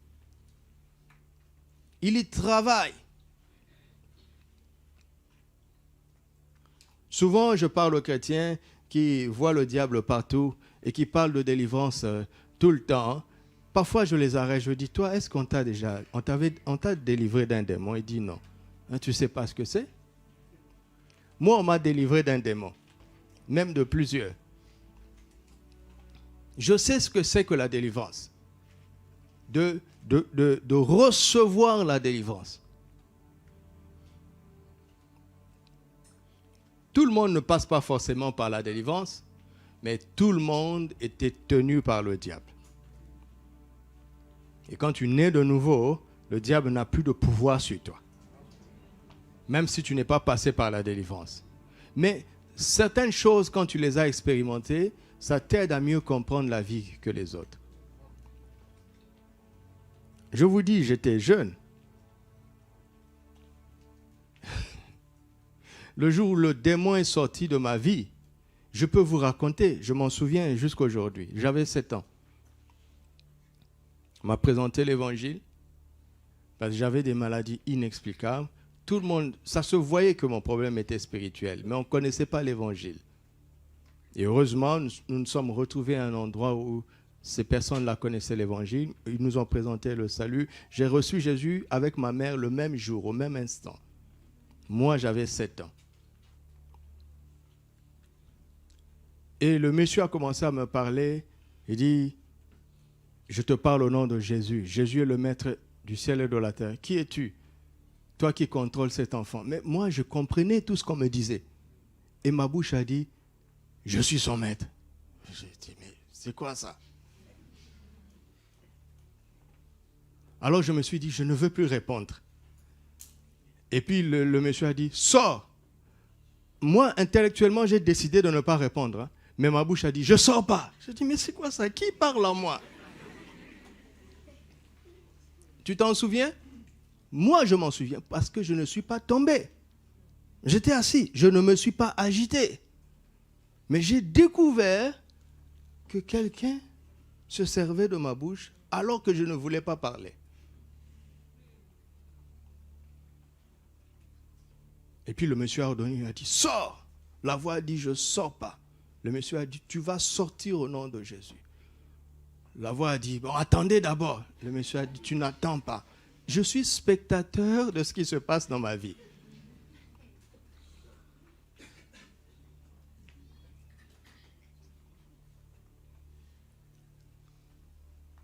Speaker 1: Il y travaille. Souvent, je parle aux chrétiens qui voient le diable partout et qui parlent de délivrance tout le temps. Parfois, je les arrête, je dis, toi, est-ce qu'on t'a déjà, on t'a délivré d'un démon? Il dit non. Hein, tu ne sais pas ce que c'est? Moi, on m'a délivré d'un démon, même de plusieurs. Je sais ce que c'est que la délivrance. De recevoir la délivrance. Tout le monde ne passe pas forcément par la délivrance, mais tout le monde était tenu par le diable. Et quand tu nais de nouveau, le diable n'a plus de pouvoir sur toi. Même si tu n'es pas passé par la délivrance. Mais certaines choses, quand tu les as expérimentées, ça t'aide à mieux comprendre la vie que les autres. Je vous dis, j'étais jeune. Le jour où le démon est sorti de ma vie, je peux vous raconter, je m'en souviens jusqu'à aujourd'hui. J'avais 7 ans. On m'a présenté l'évangile parce que j'avais des maladies inexplicables. Tout le monde, ça se voyait que mon problème était spirituel, mais on ne connaissait pas l'évangile. Et heureusement, nous nous sommes retrouvés à un endroit où ces personnes-là connaissaient l'évangile. Ils nous ont présenté le salut. J'ai reçu Jésus avec ma mère le même jour, au même instant. Moi, j'avais 7 ans. Et le monsieur a commencé à me parler. Il dit, je te parle au nom de Jésus. Jésus est le maître du ciel et de la terre. Qui es-tu? Toi qui contrôles cet enfant. Mais moi, je comprenais tout ce qu'on me disait. Et ma bouche a dit, je suis son maître. J'ai dit, mais c'est quoi ça? Alors je me suis dit, je ne veux plus répondre. Et puis le monsieur a dit, sors. Moi, intellectuellement, j'ai décidé de ne pas répondre. Hein. Mais ma bouche a dit, je ne sors pas. Je dis, mais c'est quoi ça? Qui parle à moi? Tu t'en souviens? Moi, je m'en souviens parce que je ne suis pas tombé. J'étais assis, je ne me suis pas agité. Mais j'ai découvert que quelqu'un se servait de ma bouche alors que je ne voulais pas parler. Et puis le monsieur a ordonné, il a dit, sors. La voix a dit, je ne sors pas. Le monsieur a dit, tu vas sortir au nom de Jésus. La voix a dit, bon, attendez d'abord. Le monsieur a dit, tu n'attends pas. Je suis spectateur de ce qui se passe dans ma vie.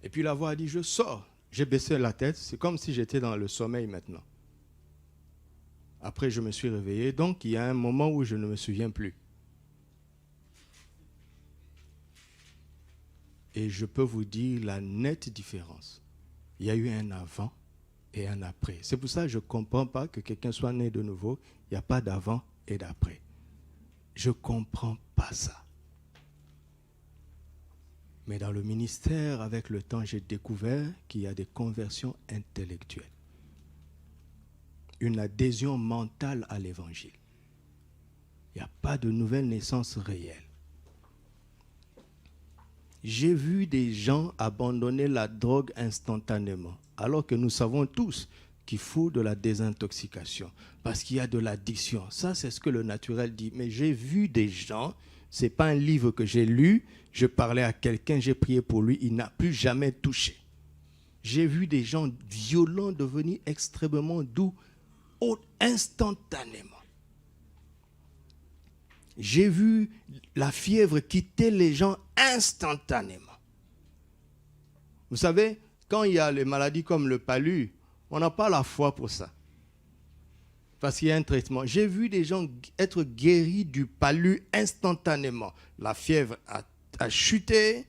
Speaker 1: Et puis la voix a dit, je sors. J'ai baissé la tête, c'est comme si j'étais dans le sommeil maintenant. Après, je me suis réveillé, donc il y a un moment où je ne me souviens plus. Et je peux vous dire la nette différence. Il y a eu un avant et un après. C'est pour ça que je ne comprends pas que quelqu'un soit né de nouveau. Il n'y a pas d'avant et d'après. Je ne comprends pas ça. Mais dans le ministère, avec le temps, j'ai découvert qu'il y a des conversions intellectuelles. Une adhésion mentale à l'évangile. Il n'y a pas de nouvelle naissance réelle. J'ai vu des gens abandonner la drogue instantanément, alors que nous savons tous qu'il faut de la désintoxication, parce qu'il y a de l'addiction. Ça, c'est ce que le naturel dit. Mais j'ai vu des gens, ce n'est pas un livre que j'ai lu, je parlais à quelqu'un, j'ai prié pour lui, il n'a plus jamais touché. J'ai vu des gens violents devenir extrêmement doux, instantanément. J'ai vu la fièvre quitter les gens instantanément. Vous savez, quand il y a les maladies comme le palu, on n'a pas la foi pour ça. Parce qu'il y a un traitement. J'ai vu des gens être guéris du palu instantanément. La fièvre a chuté.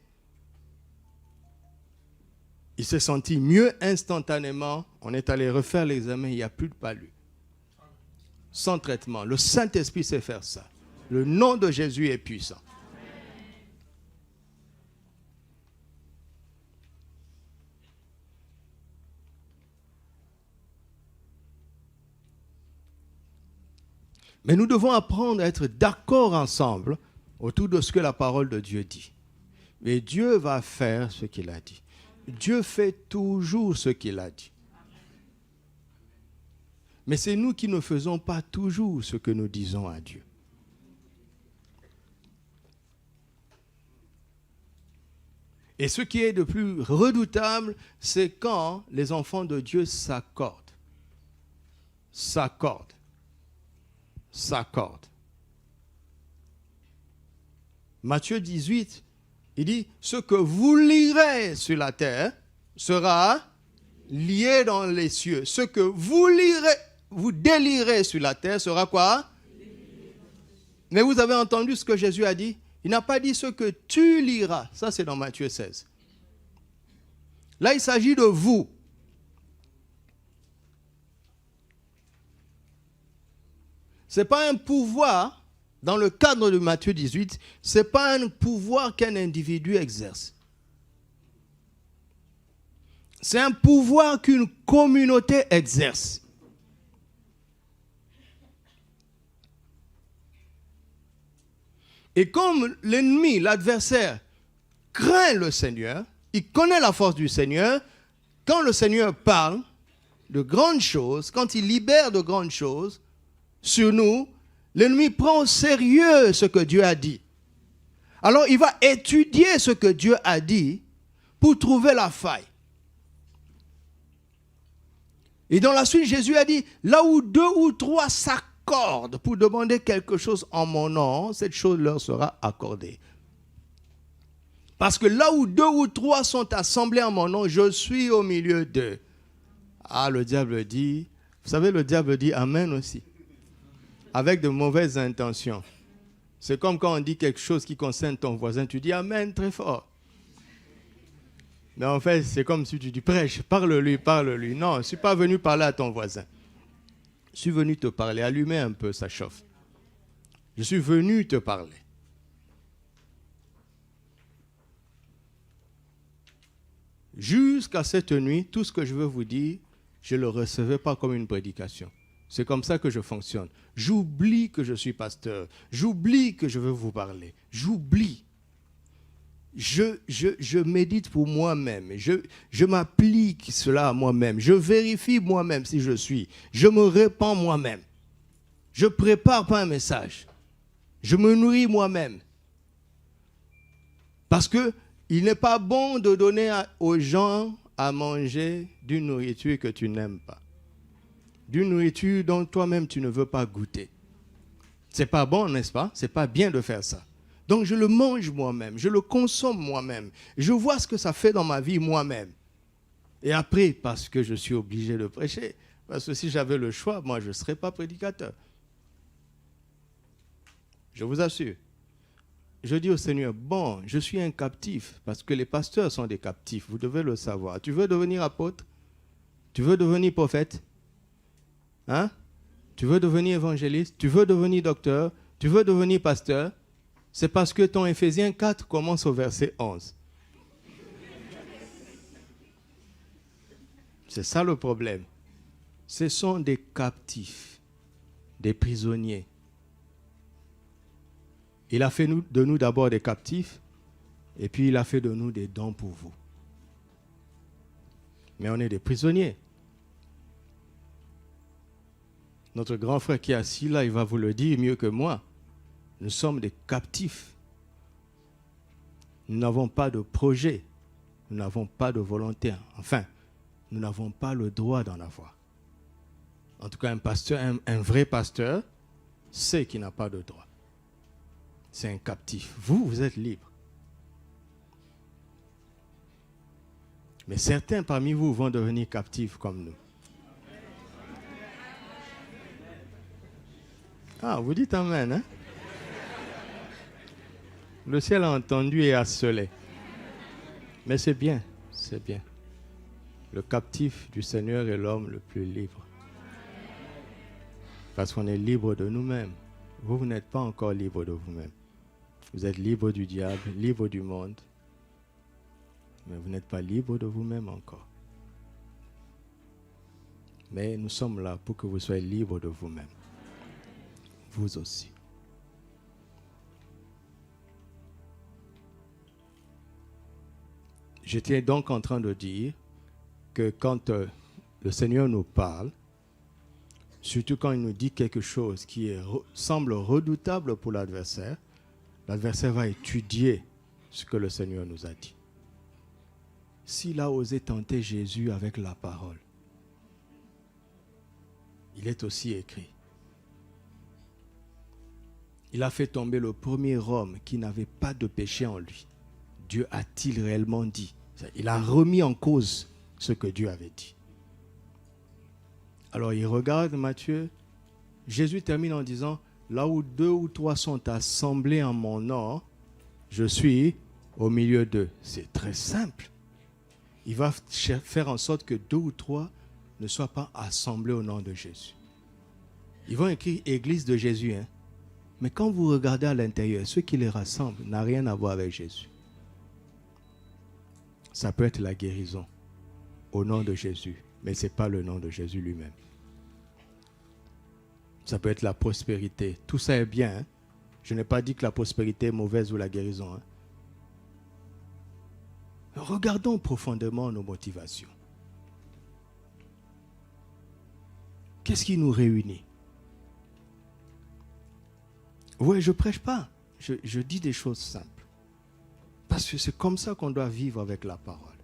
Speaker 1: Il s'est senti mieux instantanément. On est allé refaire l'examen, il n'y a plus de palu. Sans traitement. Le Saint-Esprit sait faire ça. Le nom de Jésus est puissant. Mais nous devons apprendre à être d'accord ensemble autour de ce que la parole de Dieu dit. Et Dieu va faire ce qu'il a dit. Dieu fait toujours ce qu'il a dit. Mais c'est nous qui ne faisons pas toujours ce que nous disons à Dieu. Et ce qui est de plus redoutable, c'est quand les enfants de Dieu s'accordent. S'accordent. Matthieu 18, il dit, ce que vous lirez sur la terre sera lié dans les cieux. Ce que vous délirez sur la terre sera quoi? Mais vous avez entendu ce que Jésus a dit? Il n'a pas dit ce que tu liras. Ça, c'est dans Matthieu 16. Là, il s'agit de vous. Ce n'est pas un pouvoir, dans le cadre de Matthieu 18, ce n'est pas un pouvoir qu'un individu exerce. C'est un pouvoir qu'une communauté exerce. Et comme l'ennemi, l'adversaire, craint le Seigneur, il connaît la force du Seigneur, quand le Seigneur parle de grandes choses, quand il libère de grandes choses sur nous, l'ennemi prend au sérieux ce que Dieu a dit. Alors il va étudier ce que Dieu a dit pour trouver la faille. Et dans la suite, Jésus a dit, là où 2 ou 3 s'accordent pour demander quelque chose en mon nom, cette chose leur sera accordée. Parce que là où 2 ou 3 sont assemblés en mon nom, je suis au milieu d'eux. Ah, le diable dit, vous savez, le diable dit Amen aussi. Avec de mauvaises intentions. C'est comme quand on dit quelque chose qui concerne ton voisin, tu dis Amen très fort. Mais en fait, c'est comme si tu dis prêche, parle-lui. Non, je ne suis pas venu parler à ton voisin. Je suis venu te parler, allumer un peu, ça chauffe. Je suis venu te parler. Jusqu'à cette nuit, tout ce que je veux vous dire, je ne le recevais pas comme une prédication. C'est comme ça que je fonctionne. J'oublie que je suis pasteur. J'oublie que je veux vous parler. J'oublie. Je médite pour moi-même. Je m'applique cela à moi-même. Je vérifie moi-même si je suis. Je me répands moi-même. Je ne prépare pas un message. Je me nourris moi-même. Parce qu'il n'est pas bon de donner aux gens à manger d'une nourriture que tu n'aimes pas. D'une nourriture dont toi-même tu ne veux pas goûter. C'est pas bon, n'est-ce pas? C'est pas bien de faire ça. Donc je le mange moi-même, je le consomme moi-même. Je vois ce que ça fait dans ma vie moi-même. Et après, parce que je suis obligé de prêcher, parce que si j'avais le choix, moi je ne serais pas prédicateur. Je vous assure. Je dis au Seigneur, bon, je suis un captif, parce que les pasteurs sont des captifs, vous devez le savoir. Tu veux devenir apôtre? Tu veux devenir prophète? Hein? Tu veux devenir évangéliste? Tu veux devenir docteur? Tu veux devenir pasteur? C'est parce que ton Éphésiens 4 commence au verset 11. C'est ça le problème. Ce sont des captifs, des prisonniers. Il a fait de nous d'abord des captifs, et puis il a fait de nous des dons pour vous. Mais on est des prisonniers. Notre grand frère qui est assis là, il va vous le dire mieux que moi. Nous sommes des captifs. Nous n'avons pas de projet. Nous n'avons pas de volonté. Enfin, nous n'avons pas le droit d'en avoir. En tout cas, un pasteur, un vrai pasteur, sait qu'il n'a pas de droit. C'est un captif. Vous êtes libre. Mais certains parmi vous vont devenir captifs comme nous. Ah, vous dites Amen, hein? Le ciel a entendu et a scellé. Mais c'est bien, c'est bien. Le captif du Seigneur est l'homme le plus libre. Parce qu'on est libre de nous-mêmes. Vous n'êtes pas encore libre de vous-même. Vous êtes libre du diable, libre du monde. Mais vous n'êtes pas libre de vous-même encore. Mais nous sommes là pour que vous soyez libre de vous-même. Vous aussi. J'étais donc en train de dire que quand le Seigneur nous parle, surtout quand il nous dit quelque chose qui semble redoutable pour l'adversaire, l'adversaire va étudier ce que le Seigneur nous a dit. S'il a osé tenter Jésus avec la parole, il est aussi écrit. Il a fait tomber le premier homme qui n'avait pas de péché en lui. Dieu a-t-il réellement dit? Il a remis en cause ce que Dieu avait dit. Alors il regarde Matthieu. Jésus termine en disant, là où 2 ou 3 sont assemblés en mon nom, je suis au milieu d'eux. C'est très simple. Il va faire en sorte que 2 ou 3 ne soient pas assemblés au nom de Jésus. Ils vont écrire Église de Jésus. Hein? Mais quand vous regardez à l'intérieur, ceux qui les rassemblent n'ont rien à voir avec Jésus. Ça peut être la guérison au nom de Jésus, mais ce n'est pas le nom de Jésus lui-même. Ça peut être la prospérité. Tout ça est bien. Hein? Je n'ai pas dit que la prospérité est mauvaise ou la guérison. Hein? Regardons profondément nos motivations. Qu'est-ce qui nous réunit? Oui, je ne prêche pas. Je dis des choses simples. Parce que c'est comme ça qu'on doit vivre avec la parole.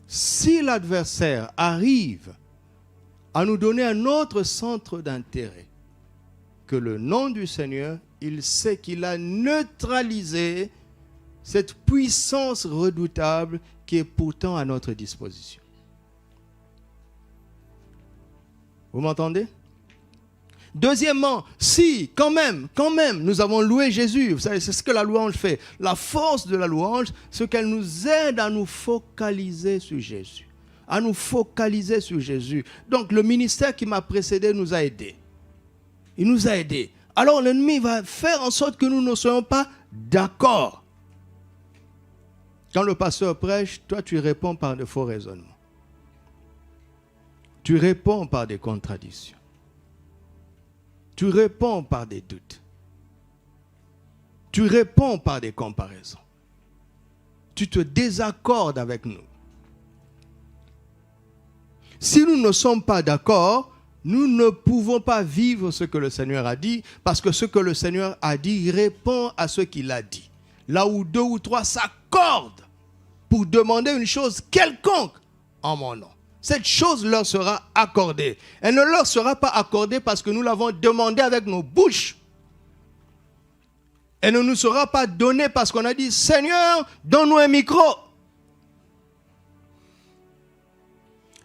Speaker 1: Si l'adversaire arrive à nous donner un autre centre d'intérêt que le nom du Seigneur, il sait qu'il a neutralisé cette puissance redoutable qui est pourtant à notre disposition. Vous m'entendez? Deuxièmement, si, quand même, nous avons loué Jésus, vous savez, c'est ce que la louange fait. La force de la louange, c'est qu'elle nous aide à nous focaliser sur Jésus. À nous focaliser sur Jésus. Donc, le ministère qui m'a précédé nous a aidés. Il nous a aidés. Alors, l'ennemi va faire en sorte que nous ne soyons pas d'accord. Quand le pasteur prêche, toi, tu réponds par de faux raisonnements. Tu réponds par des contradictions. Tu réponds par des doutes. Tu réponds par des comparaisons. Tu te désaccordes avec nous. Si nous ne sommes pas d'accord, nous ne pouvons pas vivre ce que le Seigneur a dit, parce que ce que le Seigneur a dit répond à ce qu'il a dit. Là où 2 ou 3 s'accordent pour demander une chose quelconque en mon nom, cette chose leur sera accordée. Elle ne leur sera pas accordée parce que nous l'avons demandé avec nos bouches. Elle ne nous sera pas donnée parce qu'on a dit, Seigneur, donne-nous un micro.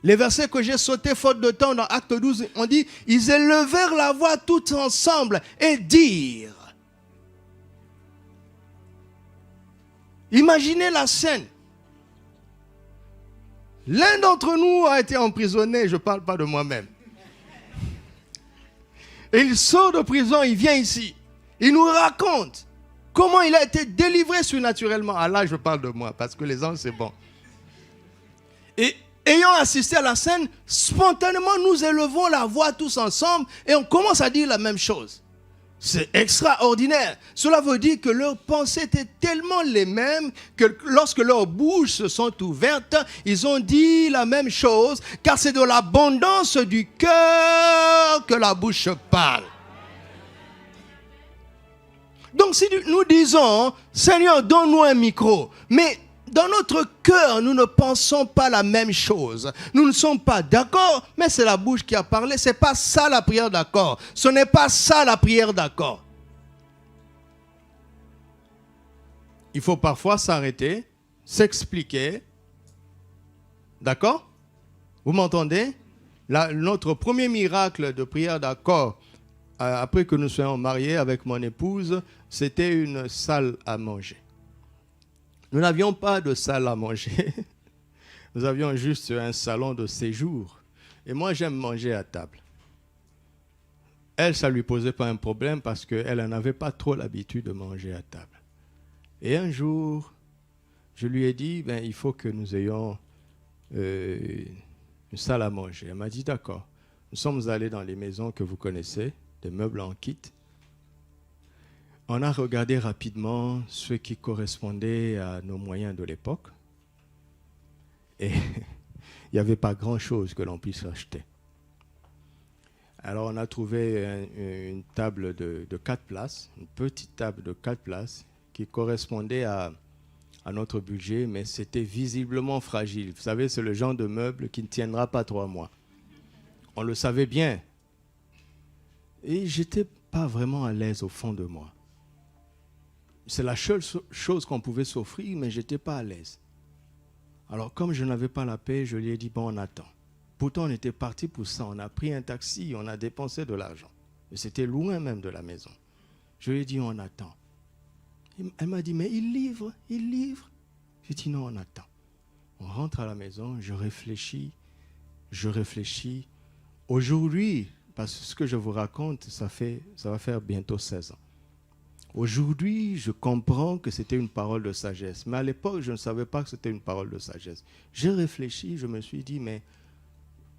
Speaker 1: Les versets que j'ai sautés faute de temps dans Acte 12, on dit, ils élevèrent la voix tous ensemble et dirent. Imaginez la scène. L'un d'entre nous a été emprisonné, je ne parle pas de moi-même. Et il sort de prison, il vient ici. Il nous raconte comment il a été délivré surnaturellement. Ah là, je parle de moi, parce que les anges, c'est bon. Et ayant assisté à la scène, spontanément, nous élevons la voix tous ensemble et on commence à dire la même chose. C'est extraordinaire. Cela veut dire que leurs pensées étaient tellement les mêmes que lorsque leurs bouches se sont ouvertes, ils ont dit la même chose, car c'est de l'abondance du cœur que la bouche parle. Donc si nous disons, Seigneur, donne-nous un micro, mais dans notre cœur, nous ne pensons pas la même chose. Nous ne sommes pas d'accord, mais c'est la bouche qui a parlé. Ce n'est pas ça la prière d'accord. Ce n'est pas ça la prière d'accord. Il faut parfois s'arrêter, s'expliquer. D'accord? Vous m'entendez? Notre premier miracle de prière d'accord après que nous soyons mariés avec mon épouse, c'était une salle à manger. Nous n'avions pas de salle à manger. Nous avions juste un salon de séjour. Et moi, j'aime manger à table. Elle, ça ne lui posait pas un problème parce qu'elle n'en avait pas trop l'habitude de manger à table. Et un jour, je lui ai dit, il faut que nous ayons une salle à manger. Elle m'a dit, d'accord. Nous sommes allés dans les maisons que vous connaissez, des meubles en kit. On a regardé rapidement ce qui correspondait à nos moyens de l'époque. Et il n'y avait pas grand-chose que l'on puisse acheter. Alors on a trouvé une table de 4 places, une petite table de 4 places qui correspondait à notre budget, mais c'était visiblement fragile. Vous savez, c'est le genre de meuble qui ne tiendra pas 3 mois. On le savait bien. Et je n'étais pas vraiment à l'aise au fond de moi. C'est la seule chose qu'on pouvait s'offrir, mais je n'étais pas à l'aise. Alors, comme je n'avais pas la paix, je lui ai dit, bon, on attend. Pourtant, on était parti pour ça. On a pris un taxi, on a dépensé de l'argent. Et c'était loin même de la maison. Je lui ai dit, on attend. Elle m'a dit, mais il livre. J'ai dit, non, on attend. On rentre à la maison, je réfléchis. Aujourd'hui, parce que ce que je vous raconte, ça va faire bientôt 16 ans. Aujourd'hui, je comprends que c'était une parole de sagesse. Mais à l'époque, je ne savais pas que c'était une parole de sagesse. J'ai réfléchi, je me suis dit, mais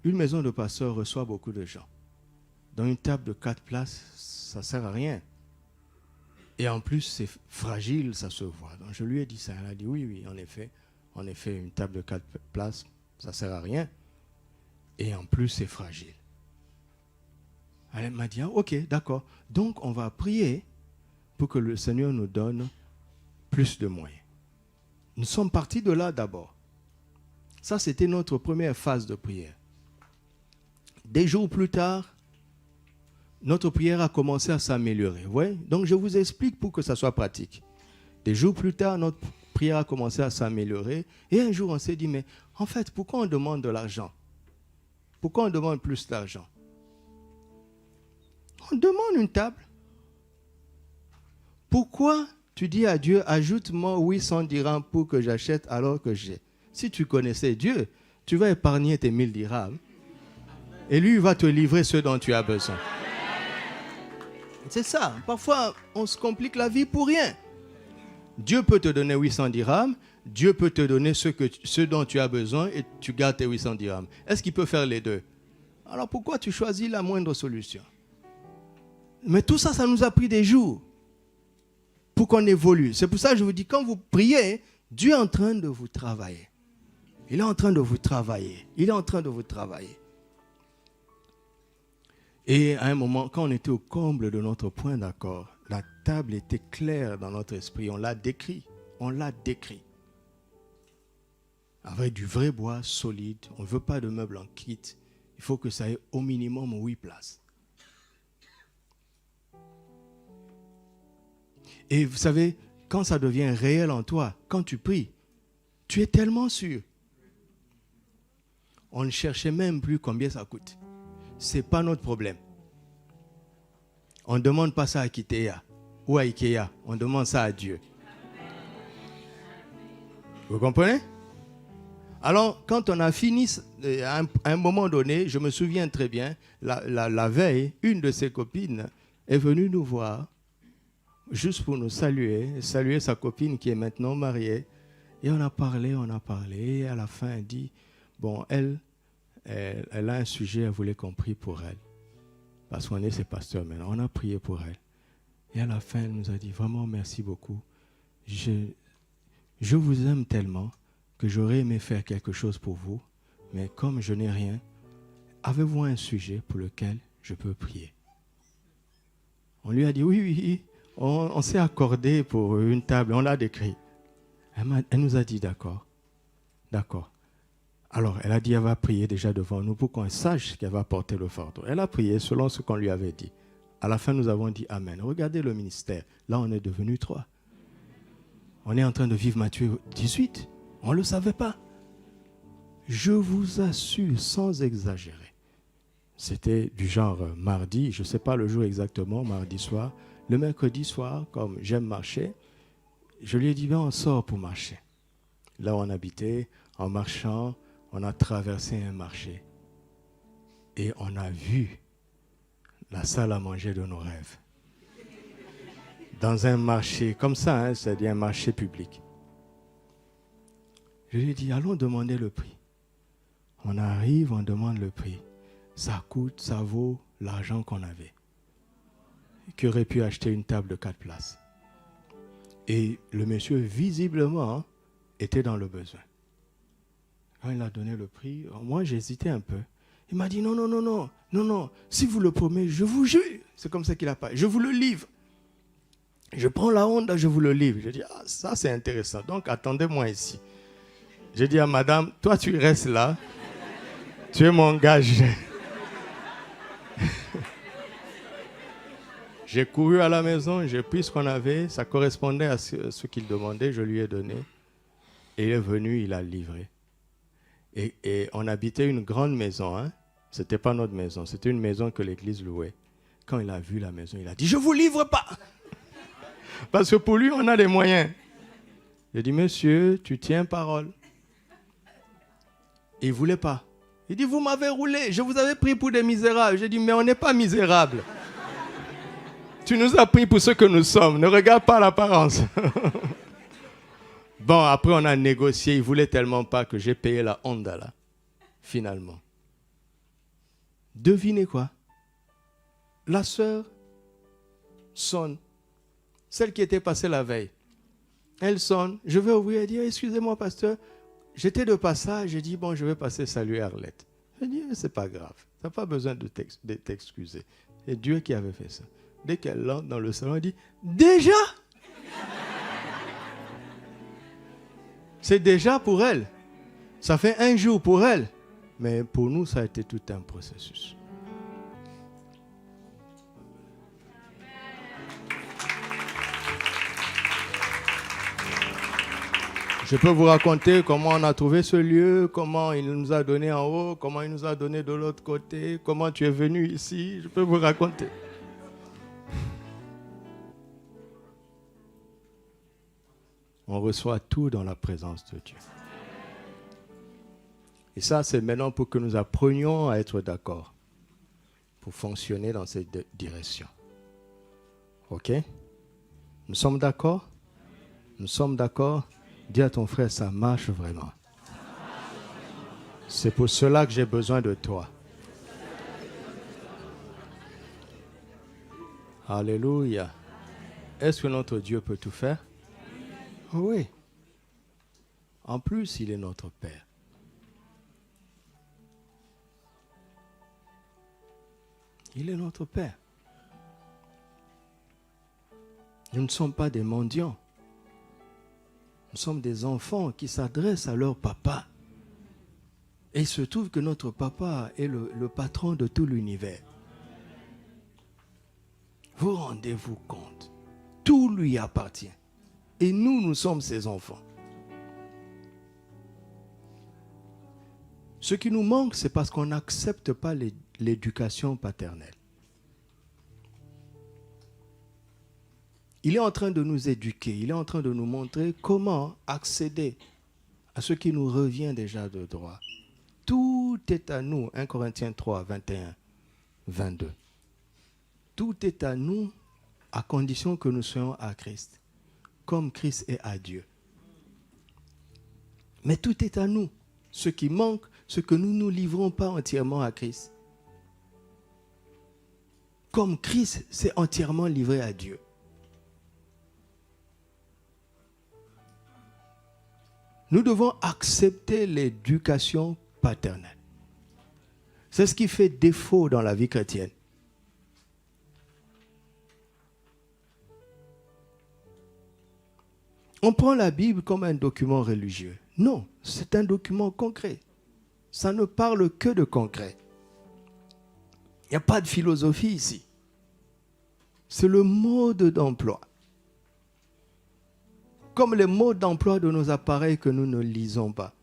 Speaker 1: une maison de pasteur reçoit beaucoup de gens. Dans une table de 4 places, ça ne sert à rien. Et en plus, c'est fragile, ça se voit. Donc je lui ai dit ça. Elle a dit, oui, en effet, une table de 4 places, ça ne sert à rien. Et en plus, c'est fragile. Elle m'a dit, ok, d'accord. Donc, on va prier pour que le Seigneur nous donne plus de moyens. Nous sommes partis de là d'abord. Ça, c'était notre première phase de prière. Des jours plus tard, notre prière a commencé à s'améliorer. Ouais? Donc, je vous explique pour que ça soit pratique. Des jours plus tard, notre prière a commencé à s'améliorer. Et un jour, on s'est dit, mais en fait, pourquoi on demande de l'argent? Pourquoi on demande plus d'argent? On demande une table. Pourquoi tu dis à Dieu, ajoute-moi 800 dirhams pour que j'achète alors que j'ai? Si tu connaissais Dieu, tu vas épargner tes 1000 dirhams. Et lui, il va te livrer ce dont tu as besoin. C'est ça. Parfois, on se complique la vie pour rien. Dieu peut te donner 800 dirhams. Dieu peut te donner ce dont tu as besoin et tu gardes tes 800 dirhams. Est-ce qu'il peut faire les deux? Alors pourquoi tu choisis la moindre solution? Mais tout ça, ça nous a pris des jours pour qu'on évolue. C'est pour ça que je vous dis, quand vous priez, Dieu est en train de vous travailler. Il est en train de vous travailler. Il est en train de vous travailler. Et à un moment, quand on était au comble de notre point d'accord, la table était claire dans notre esprit. On l'a décrit. On l'a décrit. Avec du vrai bois solide. On ne veut pas de meubles en kit. Il faut que ça ait au minimum 8 places. Et vous savez, quand ça devient réel en toi, quand tu pries, tu es tellement sûr. On ne cherchait même plus combien ça coûte. Ce n'est pas notre problème. On ne demande pas ça à Kitea ou à Ikea. On demande ça à Dieu. Vous comprenez? Alors, quand on a fini, à un moment donné, je me souviens très bien, la veille, une de ses copines est venue nous voir juste pour nous saluer sa copine qui est maintenant mariée. Et on a parlé. Et à la fin, elle dit, bon, elle a un sujet, elle voulait qu'on prie pour elle. Parce qu'on est ses pasteurs maintenant. On a prié pour elle. Et à la fin, elle nous a dit, vraiment, merci beaucoup. Je vous aime tellement que j'aurais aimé faire quelque chose pour vous. Mais comme je n'ai rien, avez-vous un sujet pour lequel je peux prier? On lui a dit, oui. On s'est accordé pour une table, on l'a décrit. Elle nous a dit d'accord. Alors, elle a dit, elle va prier déjà devant nous pour qu'on sache qu'elle va porter le fardeau. Elle a prié selon ce qu'on lui avait dit. À la fin, nous avons dit Amen. Regardez le ministère. Là, on est devenus 3. On est en train de vivre Matthieu 18. On ne le savait pas. Je vous assure, sans exagérer, C'était du genre mardi, je ne sais pas le jour exactement, mardi soir. Le mercredi soir, comme j'aime marcher, je lui ai dit, ben, on sort pour marcher. Là où on habitait, en marchant, on a traversé un marché. Et on a vu la salle à manger de nos rêves. Dans un marché, comme ça, hein, c'est-à-dire un marché public. Je lui ai dit, allons demander le prix. On arrive, on demande le prix. Ça coûte, ça vaut l'argent qu'on avait. Qui aurait pu acheter une table de 4 places. Et le monsieur, visiblement, était dans le besoin. Quand il a donné le prix, moi j'hésitais un peu. Il m'a dit non, si vous le promettez, je vous jure. C'est comme ça qu'il a parlé. Je vous le livre. Je prends la Honda, je vous le livre. Je dis, ah, ça c'est intéressant. Donc attendez-moi ici. J'ai dit à madame, toi tu restes là. Tu es mon gage. J'ai couru à la maison, j'ai pris ce qu'on avait. Ça correspondait à ce qu'il demandait, je lui ai donné. Et il est venu, il a livré. Et on habitait une grande maison. Hein? Ce n'était pas notre maison, c'était une maison que l'église louait. Quand il a vu la maison, il a dit, je ne vous livre pas. Parce que pour lui, on a des moyens. J'ai dit, monsieur, tu tiens parole. Il ne voulait pas. Il dit, vous m'avez roulé, je vous avais pris pour des misérables. J'ai dit, mais on n'est pas misérables. Tu nous as pris pour ce que nous sommes. Ne regarde pas l'apparence. Bon, après on a négocié. Il ne voulait tellement pas que j'ai payé la Honda là. Finalement. Devinez quoi? La sœur sonne. Celle qui était passée la veille. Elle sonne. Je vais ouvrir et dire, excusez-moi pasteur. J'étais de passage. J'ai dit, bon, je vais passer saluer Arlette. Je dis, c'est pas grave. Tu n'as pas besoin de t'excuser. C'est Dieu qui avait fait ça. Dès qu'elle entre dans le salon, elle dit, déjà? C'est déjà pour elle. Ça fait un jour pour elle. Mais pour nous, ça a été tout un processus. Je peux vous raconter comment on a trouvé ce lieu, comment il nous a donné en haut, comment il nous a donné de l'autre côté, comment tu es venu ici. Je peux vous raconter. On reçoit tout dans la présence de Dieu. Et ça, c'est maintenant pour que nous apprenions à être d'accord, pour fonctionner dans cette direction. OK? Nous sommes d'accord? Nous sommes d'accord? Dis à ton frère, ça marche vraiment. C'est pour cela que j'ai besoin de toi. Alléluia. Est-ce que notre Dieu peut tout faire? Oui. En plus, il est notre Père. Il est notre Père. Nous ne sommes pas des mendiants. Nous sommes des enfants qui s'adressent à leur papa. Et il se trouve que notre papa est le patron de tout l'univers. Vous rendez-vous compte? Tout lui appartient. Et nous, nous sommes ses enfants. Ce qui nous manque, c'est parce qu'on n'accepte pas l'éducation paternelle. Il est en train de nous éduquer, il est en train de nous montrer comment accéder à ce qui nous revient déjà de droit. Tout est à nous, 1 Corinthiens 3, 21, 22. Tout est à nous à condition que nous soyons à Christ, comme Christ est à Dieu. Mais tout est à nous. Ce qui manque, c'est que nous ne nous livrons pas entièrement à Christ. Comme Christ s'est entièrement livré à Dieu. Nous devons accepter l'éducation paternelle. C'est ce qui fait défaut dans la vie chrétienne. On prend la Bible comme un document religieux. Non, c'est un document concret. Ça ne parle que de concret. Il n'y a pas de philosophie ici. C'est le mode d'emploi. Comme les modes d'emploi de nos appareils que nous ne lisons pas.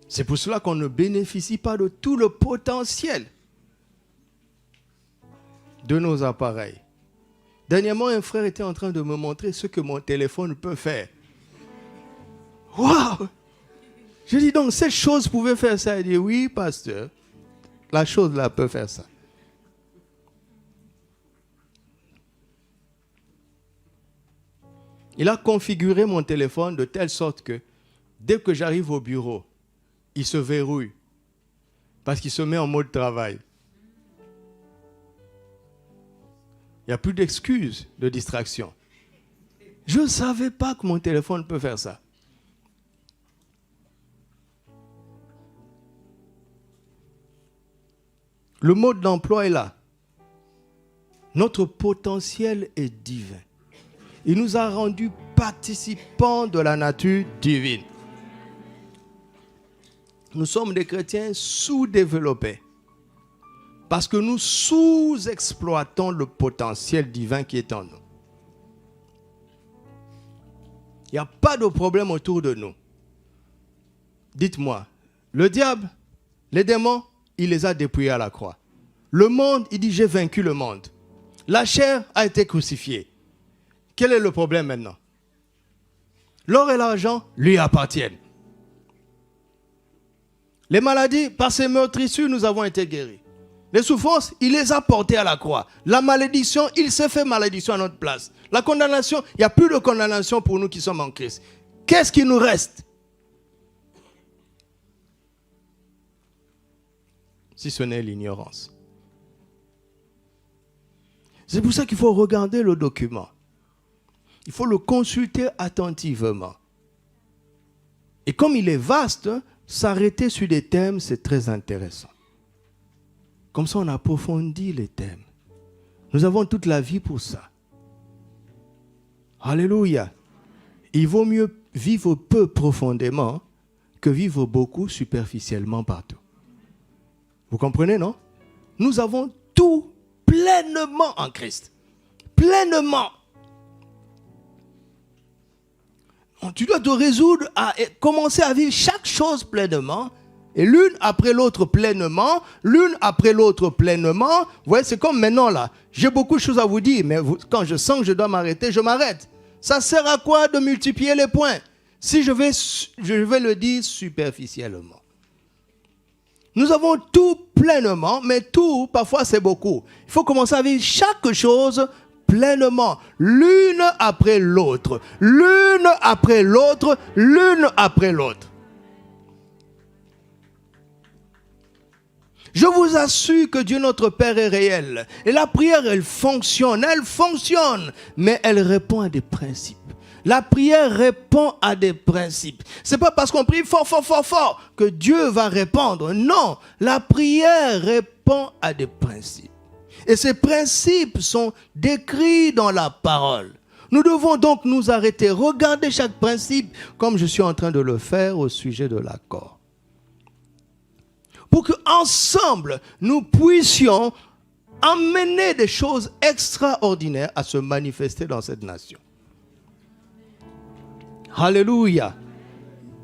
Speaker 1: C'est pour cela qu'on ne bénéficie pas de tout le potentiel de nos appareils. Dernièrement, un frère était en train de me montrer ce que mon téléphone peut faire. Waouh! Je dis donc, cette chose pouvait faire ça. Il dit, oui, pasteur, la chose là peut faire ça. Il a configuré mon téléphone de telle sorte que dès que j'arrive au bureau, il se verrouille parce qu'il se met en mode travail. Il n'y a plus d'excuses de distraction. Je ne savais pas que mon téléphone peut faire ça. Le mode d'emploi est là. Notre potentiel est divin. Il nous a rendus participants de la nature divine. Nous sommes des chrétiens sous-développés parce que nous sous-exploitons le potentiel divin qui est en nous. Il n'y a pas de problème autour de nous. Dites-moi, le diable, les démons, il les a dépouillés à la croix. Le monde, il dit, j'ai vaincu le monde. La chair a été crucifiée. Quel est le problème maintenant? L'or et l'argent lui appartiennent. Les maladies, par ces meurtrissures, nous avons été guéris. Les souffrances, il les a portées à la croix. La malédiction, il s'est fait malédiction à notre place. La condamnation, il n'y a plus de condamnation pour nous qui sommes en Christ. Qu'est-ce qui nous reste? Si ce n'est l'ignorance. C'est pour ça qu'il faut regarder le document. Il faut le consulter attentivement. Et comme il est vaste, s'arrêter sur des thèmes, c'est très intéressant. Comme ça, on approfondit les thèmes. Nous avons toute la vie pour ça. Alléluia. Il vaut mieux vivre peu profondément que vivre beaucoup superficiellement partout. Vous comprenez, non? Nous avons tout pleinement en Christ. Pleinement. Tu dois te résoudre à commencer à vivre chaque chose pleinement, et l'une après l'autre pleinement, l'une après l'autre pleinement. Vous voyez, c'est comme maintenant là. J'ai beaucoup de choses à vous dire, mais quand je sens que je dois m'arrêter, je m'arrête. Ça sert à quoi de multiplier les points si je vais le dire superficiellement? Nous avons tout pleinement, mais tout, parfois, c'est beaucoup. Il faut commencer à vivre chaque chose pleinement, l'une après l'autre, l'une après l'autre, l'une après l'autre. Je vous assure que Dieu notre Père est réel. Et la prière, elle fonctionne, mais elle répond à des principes. La prière répond à des principes. C'est pas parce qu'on prie fort, fort, fort, fort que Dieu va répondre. Non, la prière répond à des principes. Et ces principes sont décrits dans la parole. Nous devons donc nous arrêter, regarder chaque principe comme je suis en train de le faire au sujet de l'accord. Pour qu'ensemble, nous puissions amener des choses extraordinaires à se manifester dans cette nation. Alléluia.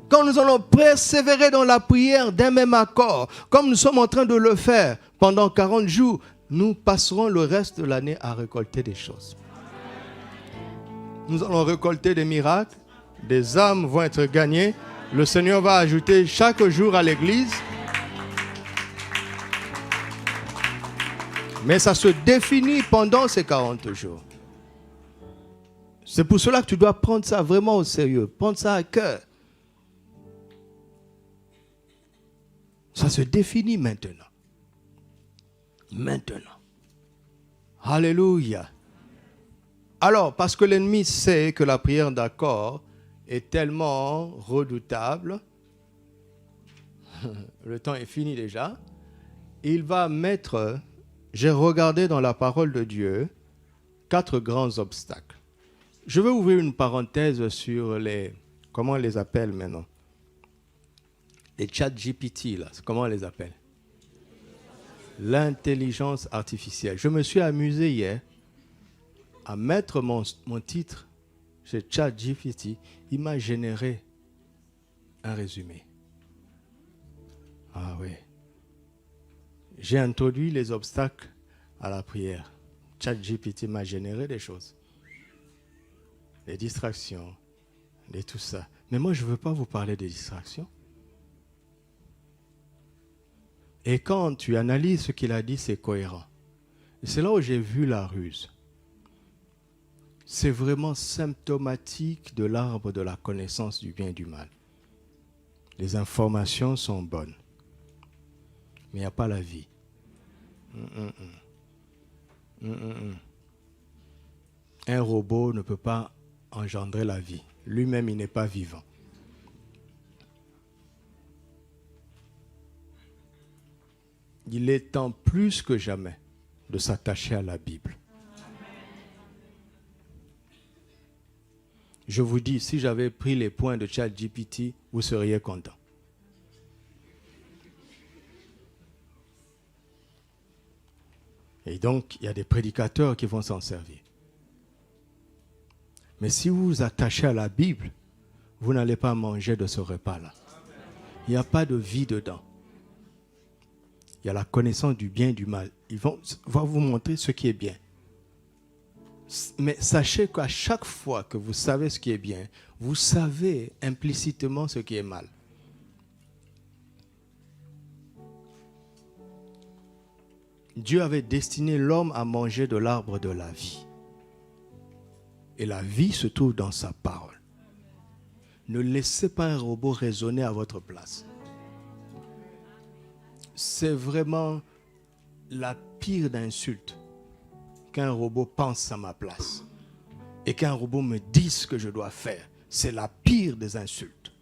Speaker 1: Quand nous allons persévérer dans la prière d'un même accord, comme nous sommes en train de le faire pendant 40 jours, nous passerons le reste de l'année à récolter des choses. Nous allons récolter des miracles, des âmes vont être gagnées, le Seigneur va ajouter chaque jour à l'église. Mais ça se définit pendant ces 40 jours. C'est pour cela que tu dois prendre ça vraiment au sérieux, prendre ça à cœur. Ça se définit maintenant. Maintenant. Alléluia. Alors, parce que l'ennemi sait que la prière d'accord est tellement redoutable, le temps est fini déjà, il va mettre, j'ai regardé dans la parole de Dieu, 4 grands obstacles. Je vais ouvrir une parenthèse sur comment on les appelle maintenant? Les chat GPT, là, comment on les appelle? L'intelligence artificielle. Je me suis amusé hier à mettre mon titre chez ChatGPT. Il m'a généré un résumé. Ah oui. J'ai introduit les obstacles à la prière. ChatGPT m'a généré des choses. Des distractions, et tout ça. Mais moi, je ne veux pas vous parler des distractions. Et quand tu analyses ce qu'il a dit, c'est cohérent. Et c'est là où j'ai vu la ruse. C'est vraiment symptomatique de l'arbre de la connaissance du bien et du mal. Les informations sont bonnes, mais il n'y a pas la vie. Un robot ne peut pas engendrer la vie. Lui-même, il n'est pas vivant. Il est temps plus que jamais de s'attacher à la Bible. Je vous dis, si j'avais pris les points de ChatGPT, vous seriez content. Et donc, il y a des prédicateurs qui vont s'en servir. Mais si vous vous attachez à la Bible, vous n'allez pas manger de ce repas-là. Il n'y a pas de vie dedans. Il y a la connaissance du bien et du mal. Ils vont vous montrer ce qui est bien. Mais sachez qu'à chaque fois que vous savez ce qui est bien, vous savez implicitement ce qui est mal. Dieu avait destiné l'homme à manger de l'arbre de la vie. Et la vie se trouve dans sa parole. Ne laissez pas un robot raisonner à votre place. C'est vraiment la pire d'insulte qu'un robot pense à ma place et qu'un robot me dise ce que je dois faire. C'est la pire des insultes.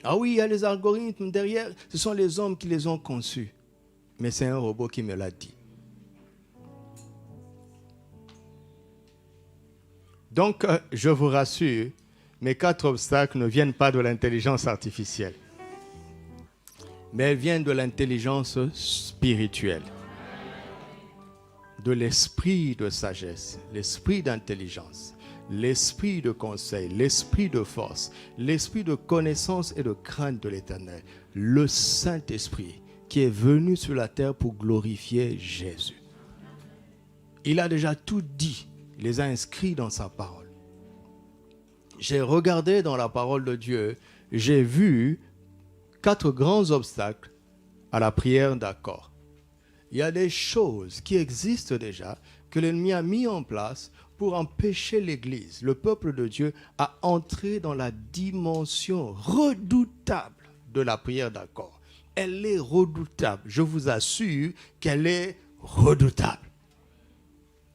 Speaker 1: Ah oui, il y a les algorithmes derrière. Ce sont les hommes qui les ont conçus. Mais c'est un robot qui me l'a dit. Donc, je vous rassure, mes 4 obstacles ne viennent pas de l'intelligence artificielle, mais elles viennent de l'intelligence spirituelle, de l'esprit de sagesse, l'esprit d'intelligence, l'esprit de conseil, l'esprit de force, l'esprit de connaissance et de crainte de l'Éternel, le Saint-Esprit qui est venu sur la terre pour glorifier Jésus. Il a déjà tout dit. Il les a inscrits dans sa parole. J'ai regardé dans la parole de Dieu, j'ai vu 4 grands obstacles à la prière d'accord. Il y a des choses qui existent déjà, que l'ennemi a mis en place pour empêcher l'Église, le peuple de Dieu, à entrer dans la dimension redoutable de la prière d'accord. Elle est redoutable. Je vous assure qu'elle est redoutable.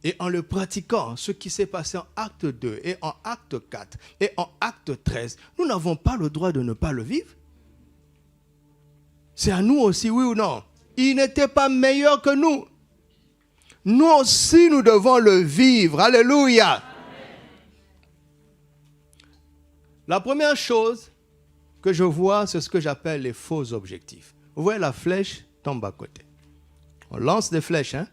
Speaker 1: Et en le pratiquant, ce qui s'est passé en acte 2 et en acte 4 et en acte 13, nous n'avons pas le droit de ne pas le vivre. C'est à nous aussi, oui ou non? Il n'était pas meilleur que nous. Nous aussi, nous devons le vivre. Alléluia. Amen. La première chose que je vois, c'est ce que j'appelle les faux objectifs. Vous voyez, la flèche tombe à côté. On lance des flèches, hein?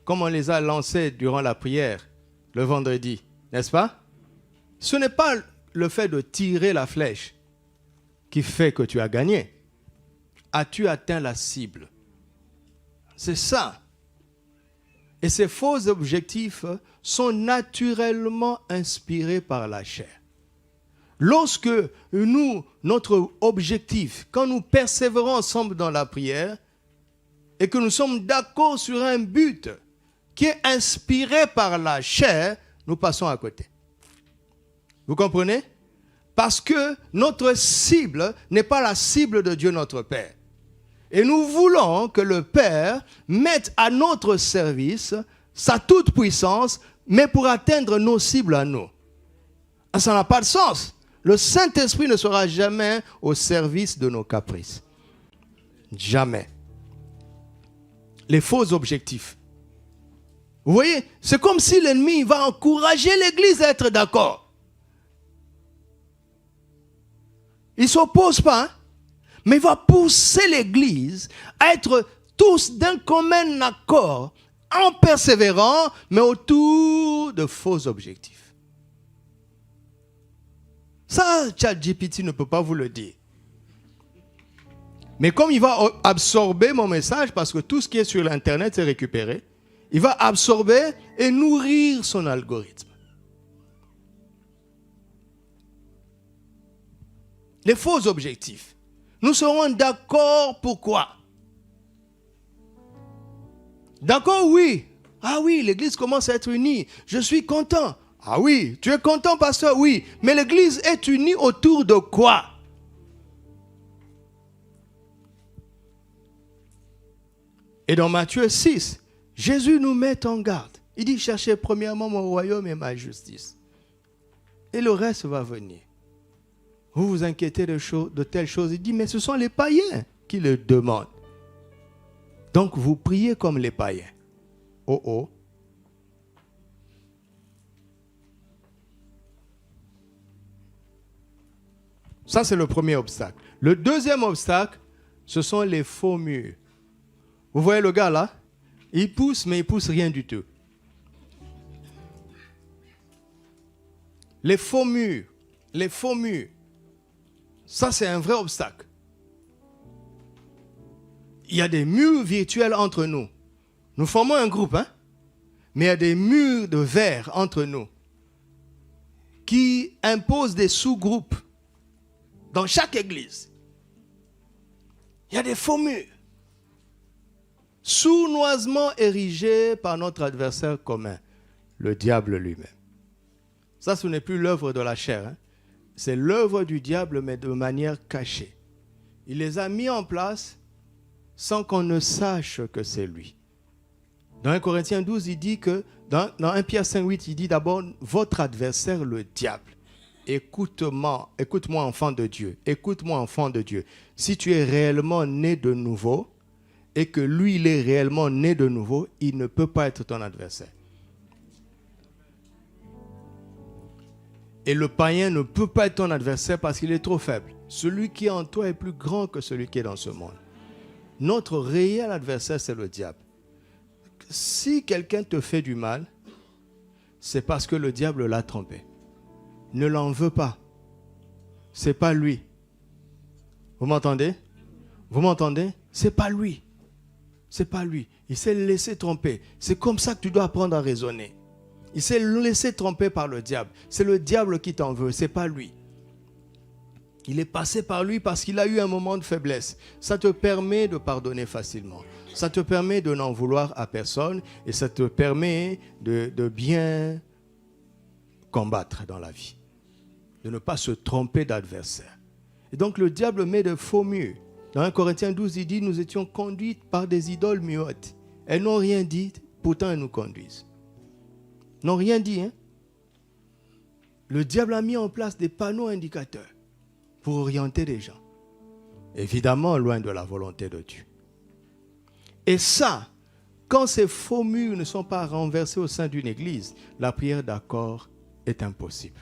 Speaker 1: Comme on les a lancés durant la prière le vendredi, n'est-ce pas? Ce n'est pas le fait de tirer la flèche qui fait que tu as gagné. As-tu atteint la cible? C'est ça. Et ces faux objectifs sont naturellement inspirés par la chair. Lorsque notre objectif, quand nous persévérons ensemble dans la prière et que nous sommes d'accord sur un but qui est inspiré par la chair, nous passons à côté. Vous comprenez? Parce que notre cible n'est pas la cible de Dieu notre Père. Et nous voulons que le Père mette à notre service sa toute-puissance, mais pour atteindre nos cibles à nous. Ça n'a pas de sens. Le Saint-Esprit ne sera jamais au service de nos caprices. Jamais. Les faux objectifs. Vous voyez, c'est comme si l'ennemi va encourager l'Église à être d'accord. Il ne s'oppose pas, hein? Mais il va pousser l'Église à être tous d'un commun accord, en persévérant, mais autour de faux objectifs. Ça, ChatGPT ne peut pas vous le dire. Mais comme il va absorber mon message, parce que tout ce qui est sur l'Internet est récupéré, il va absorber et nourrir son algorithme. Les faux objectifs. Nous serons d'accord pourquoi? D'accord, oui. Ah oui, l'église commence à être unie. Je suis content. Ah oui, tu es content, pasteur? Oui. Mais l'église est unie autour de quoi? Et dans Matthieu 6, Jésus nous met en garde. Il dit, cherchez premièrement mon royaume et ma justice. Et le reste va venir. Vous vous inquiétez de telles choses. Il dit, mais ce sont les païens qui le demandent. Donc vous priez comme les païens. Oh oh. Ça, c'est le premier obstacle. Le deuxième obstacle, ce sont les faux murs. Vous voyez le gars là? Il pousse, mais il pousse rien du tout. Les faux murs. Les faux murs. Ça, c'est un vrai obstacle. Il y a des murs virtuels entre nous. Nous formons un groupe, hein? Mais il y a des murs de verre entre nous qui imposent des sous-groupes dans chaque église. Il y a des faux murs. Sournoisement érigés par notre adversaire commun, le diable lui-même. Ça, ce n'est plus l'œuvre de la chair, hein? C'est l'œuvre du diable, mais de manière cachée. Il les a mis en place sans qu'on ne sache que c'est lui. Dans 1 Corinthiens 12, il dit que, dans 1 Pierre 5, 8, il dit d'abord, votre adversaire, le diable. Écoute-moi, enfant de Dieu. Écoute-moi, enfant de Dieu. Si tu es réellement né de nouveau, et que lui, il est réellement né de nouveau, il ne peut pas être ton adversaire. Et le païen ne peut pas être ton adversaire parce qu'il est trop faible. Celui qui est en toi est plus grand que celui qui est dans ce monde. Notre réel adversaire, c'est le diable. Si quelqu'un te fait du mal, c'est parce que le diable l'a trompé. Ne l'en veux pas. C'est pas lui. Vous m'entendez? Vous m'entendez? C'est pas lui. C'est pas lui. Il s'est laissé tromper. C'est comme ça que tu dois apprendre à raisonner. Il s'est laissé tromper par le diable. C'est le diable qui t'en veut, c'est pas lui. Il est passé par lui parce qu'il a eu un moment de faiblesse. Ça te permet de pardonner facilement. Ça te permet de n'en vouloir à personne et ça te permet de bien combattre dans la vie. De ne pas se tromper d'adversaire. Et donc le diable met de faux murs. Dans 1 Corinthiens 12, il dit, nous étions conduits par des idoles muettes. Elles n'ont rien dit, pourtant elles nous conduisent. N'ont rien dit, hein? Le diable a mis en place des panneaux indicateurs pour orienter les gens. Évidemment, loin de la volonté de Dieu. Et ça, quand ces faux murs ne sont pas renversés au sein d'une église, la prière d'accord est impossible.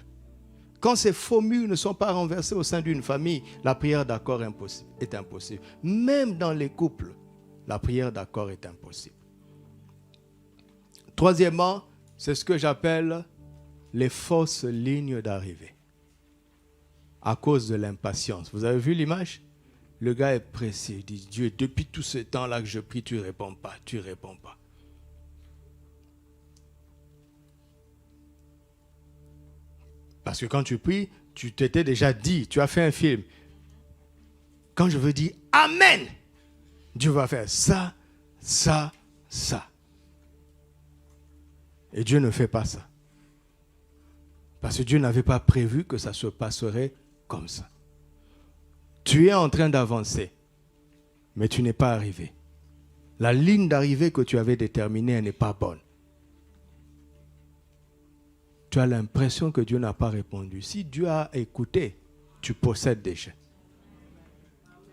Speaker 1: Quand ces faux murs ne sont pas renversés au sein d'une famille, la prière d'accord est impossible. Même dans les couples, la prière d'accord est impossible. Troisièmement, c'est ce que j'appelle les fausses lignes d'arrivée. À cause de l'impatience. Vous avez vu l'image? Le gars est pressé. Il dit, Dieu, depuis tout ce temps-là que je prie, tu ne réponds pas, tu ne réponds pas. Parce que quand tu pries, tu t'étais déjà dit, tu as fait un film. Quand je veux dire Amen, Dieu va faire ça, ça, ça. Et Dieu ne fait pas ça. Parce que Dieu n'avait pas prévu que ça se passerait comme ça. Tu es en train d'avancer, mais tu n'es pas arrivé. La ligne d'arrivée que tu avais déterminée, elle n'est pas bonne. Tu as l'impression que Dieu n'a pas répondu. Si Dieu a écouté, tu possèdes déjà.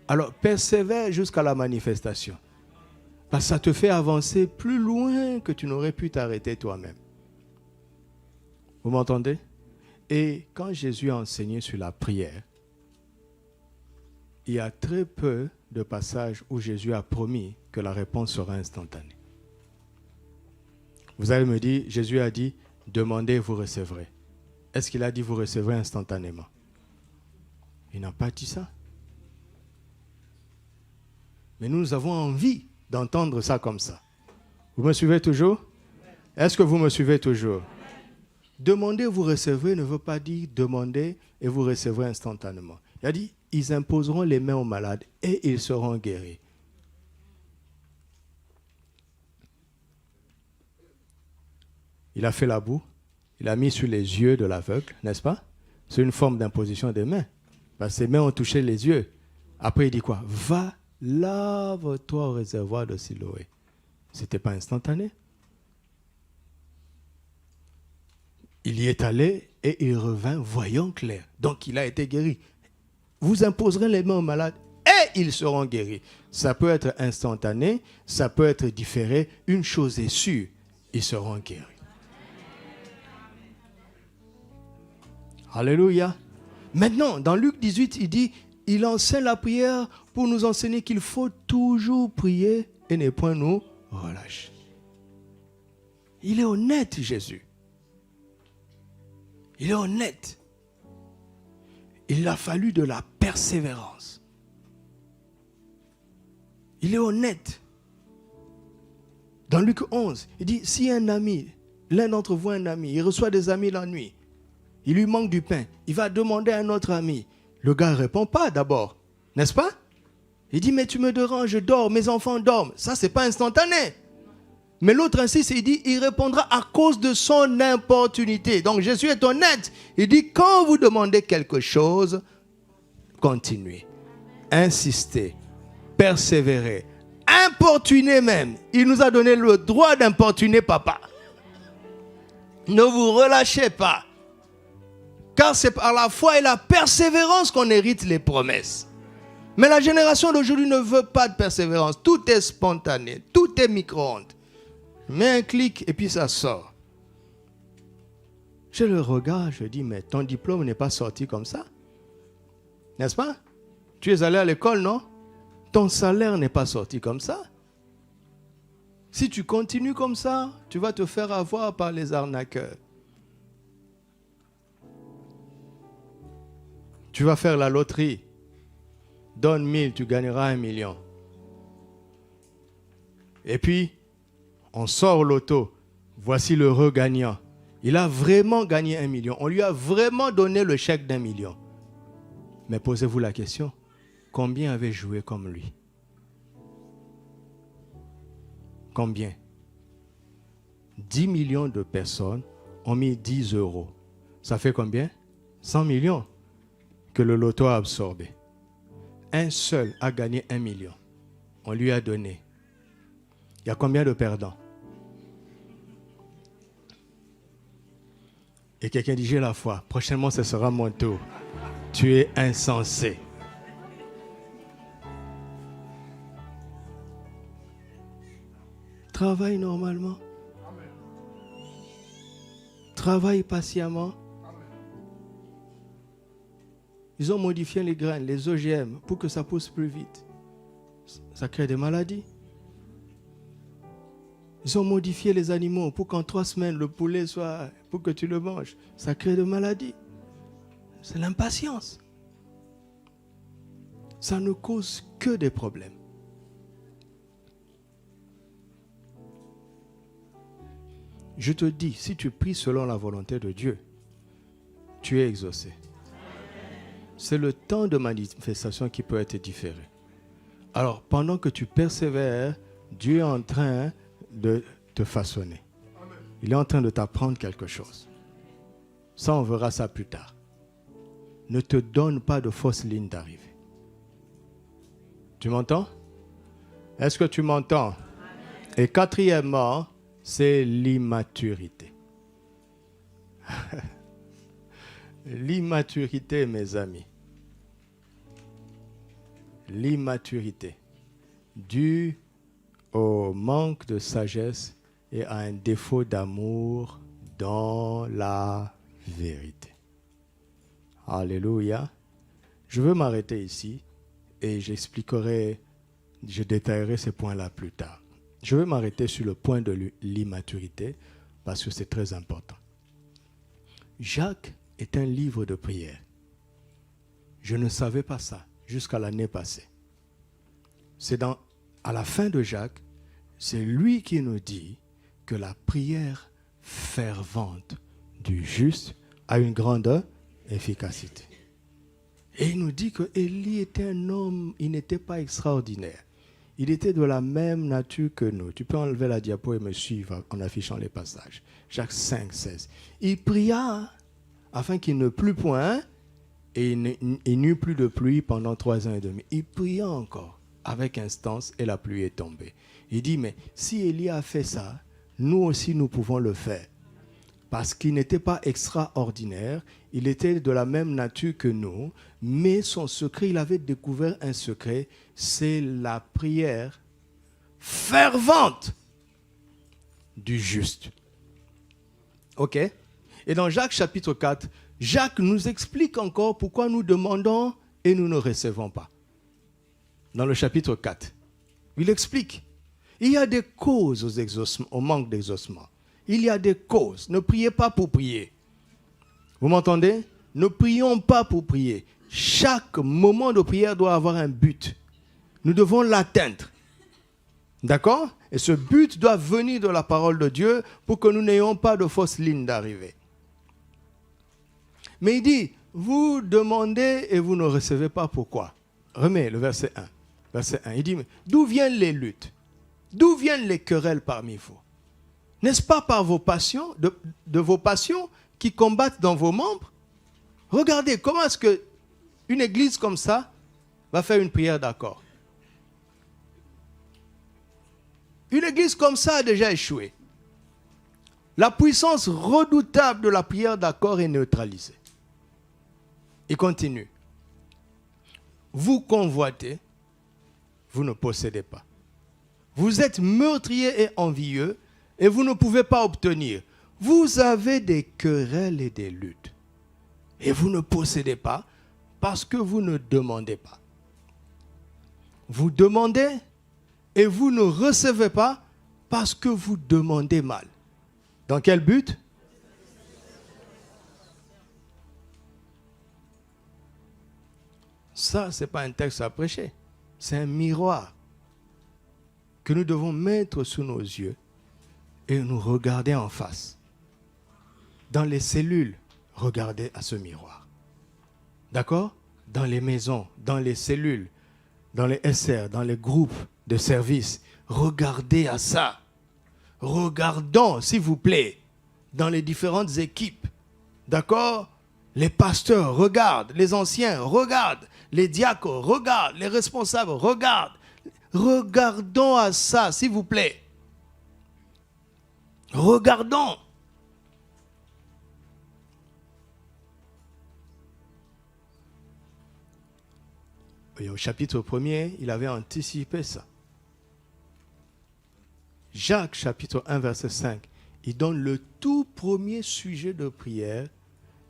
Speaker 1: Alors, persévère jusqu'à la manifestation. Parce que ça te fait avancer plus loin que tu n'aurais pu t'arrêter toi-même. Vous m'entendez? Et quand Jésus a enseigné sur la prière, il y a très peu de passages où Jésus a promis que la réponse sera instantanée. Vous allez me dire, Jésus a dit, demandez, vous recevrez. Est-ce qu'il a dit, vous recevrez instantanément? Il n'a pas dit ça. Mais nous avons envie d'entendre ça comme ça. Vous me suivez toujours? Est-ce que vous me suivez toujours? Demandez, vous recevrez ne veut pas dire demander et vous recevrez instantanément. Il a dit, ils imposeront les mains aux malades et ils seront guéris. Il a fait la boue, il a mis sur les yeux de l'aveugle, n'est-ce pas? C'est une forme d'imposition des mains. Parce que ses mains ont touché les yeux. Après, il dit quoi? Va, lave-toi au réservoir de Siloé. Ce n'était pas instantané. Il y est allé et il revint voyant clair. Donc, il a été guéri. Vous imposerez les mains aux malades et ils seront guéris. Ça peut être instantané, ça peut être différé. Une chose est sûre, ils seront guéris. Alléluia. Maintenant, dans Luc 18, il dit, il enseigne la prière pour nous enseigner qu'il faut toujours prier et ne point nous relâcher. Il est honnête, Jésus. Il est honnête. Il a fallu de la persévérance. Il est honnête. Dans Luc 11, il dit, si un ami, l'un d'entre vous un ami, il reçoit des amis la nuit, il lui manque du pain, il va demander à un autre ami. Le gars ne répond pas d'abord, n'est-ce pas? Il dit, mais tu me déranges, je dors, mes enfants dorment. Ça, ce n'est pas instantané. Mais l'autre insiste, il dit, il répondra à cause de son importunité. Donc Jésus est honnête. Il dit, quand vous demandez quelque chose, continuez, insistez, persévérez, importunez même. Il nous a donné le droit d'importuner papa. Ne vous relâchez pas. Car c'est par la foi et la persévérance qu'on hérite les promesses. Mais la génération d'aujourd'hui ne veut pas de persévérance. Tout est spontané, tout est micro-ondes. Mets un clic et puis ça sort. Je le regarde, je dis, mais ton diplôme n'est pas sorti comme ça. N'est-ce pas? Tu es allé à l'école, non? Ton salaire n'est pas sorti comme ça. Si tu continues comme ça, tu vas te faire avoir par les arnaqueurs. Tu vas faire la loterie. Donne 1000, tu gagneras 1 million. Et puis, on sort l'auto. Voici l'heureux gagnant. Il a vraiment gagné 1 million. On lui a vraiment donné le chèque d'1 million. Mais posez-vous la question, combien avait joué comme lui? Combien? 10 millions de personnes ont mis 10 euros. Ça fait combien? 100 millions que le loto a absorbé. Un seul a gagné 1 million. On lui a donné. Il y a combien de perdants? Et quelqu'un dit, j'ai la foi. Prochainement, ce sera mon tour. Tu es insensé. Travaille normalement. Travaille patiemment. Ils ont modifié les graines, les OGM, pour que ça pousse plus vite. Ça crée des maladies. Ils ont modifié les animaux pour qu'en 3 semaines, le poulet soit... pour que tu le manges. Ça crée des maladies. C'est l'impatience. Ça ne cause que des problèmes. Je te dis, si tu pries selon la volonté de Dieu, tu es exaucé. C'est le temps de manifestation qui peut être différé. Alors, pendant que tu persévères, Dieu est en train de te façonner. Il est en train de t'apprendre quelque chose. Ça, on verra ça plus tard. Ne te donne pas de fausses lignes d'arrivée. Tu m'entends? Est-ce que tu m'entends? Et quatrièmement, c'est l'immaturité. L'immaturité, mes amis. L'immaturité, due au manque de sagesse et à un défaut d'amour dans la vérité. Alléluia. Je veux m'arrêter ici et j'expliquerai, je détaillerai ces points-là plus tard. Je veux m'arrêter sur le point de l'immaturité parce que c'est très important. Jacques est un livre de prière. Je ne savais pas ça jusqu'à l'année passée. À la fin de Jacques, c'est lui qui nous dit que la prière fervente du juste a une grande efficacité. Et il nous dit que Élie était un homme, il n'était pas extraordinaire. Il était de la même nature que nous. Tu peux enlever la diapo et me suivre en affichant les passages. Jacques 5, 16. Il pria afin qu'il ne plût point et il n'eut plus de pluie pendant 3 ans et demi. Il pria encore avec instance et la pluie est tombée. Il dit, mais si Élie a fait ça, nous aussi nous pouvons le faire. Parce qu'il n'était pas extraordinaire, il était de la même nature que nous, mais son secret, il avait découvert un secret, c'est la prière fervente du juste. Ok? Et dans Jacques chapitre 4, Jacques nous explique encore pourquoi nous demandons et nous ne recevons pas. Dans le chapitre 4, il explique. Il y a des causes au manque d'exaucement. Il y a des causes. Ne priez pas pour prier. Vous m'entendez? Ne prions pas pour prier. Chaque moment de prière doit avoir un but. Nous devons l'atteindre. D'accord? Et ce but doit venir de la parole de Dieu pour que nous n'ayons pas de fausses lignes d'arrivée. Mais il dit, vous demandez et vous ne recevez pas. Pourquoi? Remets le verset 1. Verset 1, il dit, d'où viennent les luttes? D'où viennent les querelles parmi vous? N'est-ce pas par vos passions, de vos passions qui combattent dans vos membres? Regardez, comment est-ce qu'une église comme ça va faire une prière d'accord? Une église comme ça a déjà échoué. La puissance redoutable de la prière d'accord est neutralisée. Il continue. Vous convoitez, vous ne possédez pas. Vous êtes meurtriers et envieux et vous ne pouvez pas obtenir. Vous avez des querelles et des luttes. Et vous ne possédez pas parce que vous ne demandez pas. Vous demandez et vous ne recevez pas parce que vous demandez mal. Dans quel but? Ça, ce n'est pas un texte à prêcher. C'est un miroir que nous devons mettre sous nos yeux et nous regarder en face. Dans les cellules, regardez à ce miroir. D'accord? Dans les maisons, dans les cellules, dans les SR, dans les groupes de service, regardez à ça. Regardons, s'il vous plaît, dans les différentes équipes. D'accord? Les pasteurs regardent, les anciens regardent, les diacres regardent, les responsables regardent. Regardons à ça, s'il vous plaît. Regardons. Et au chapitre 1er, il avait anticipé ça. Jacques, chapitre 1, verset 5, il donne le tout premier sujet de prière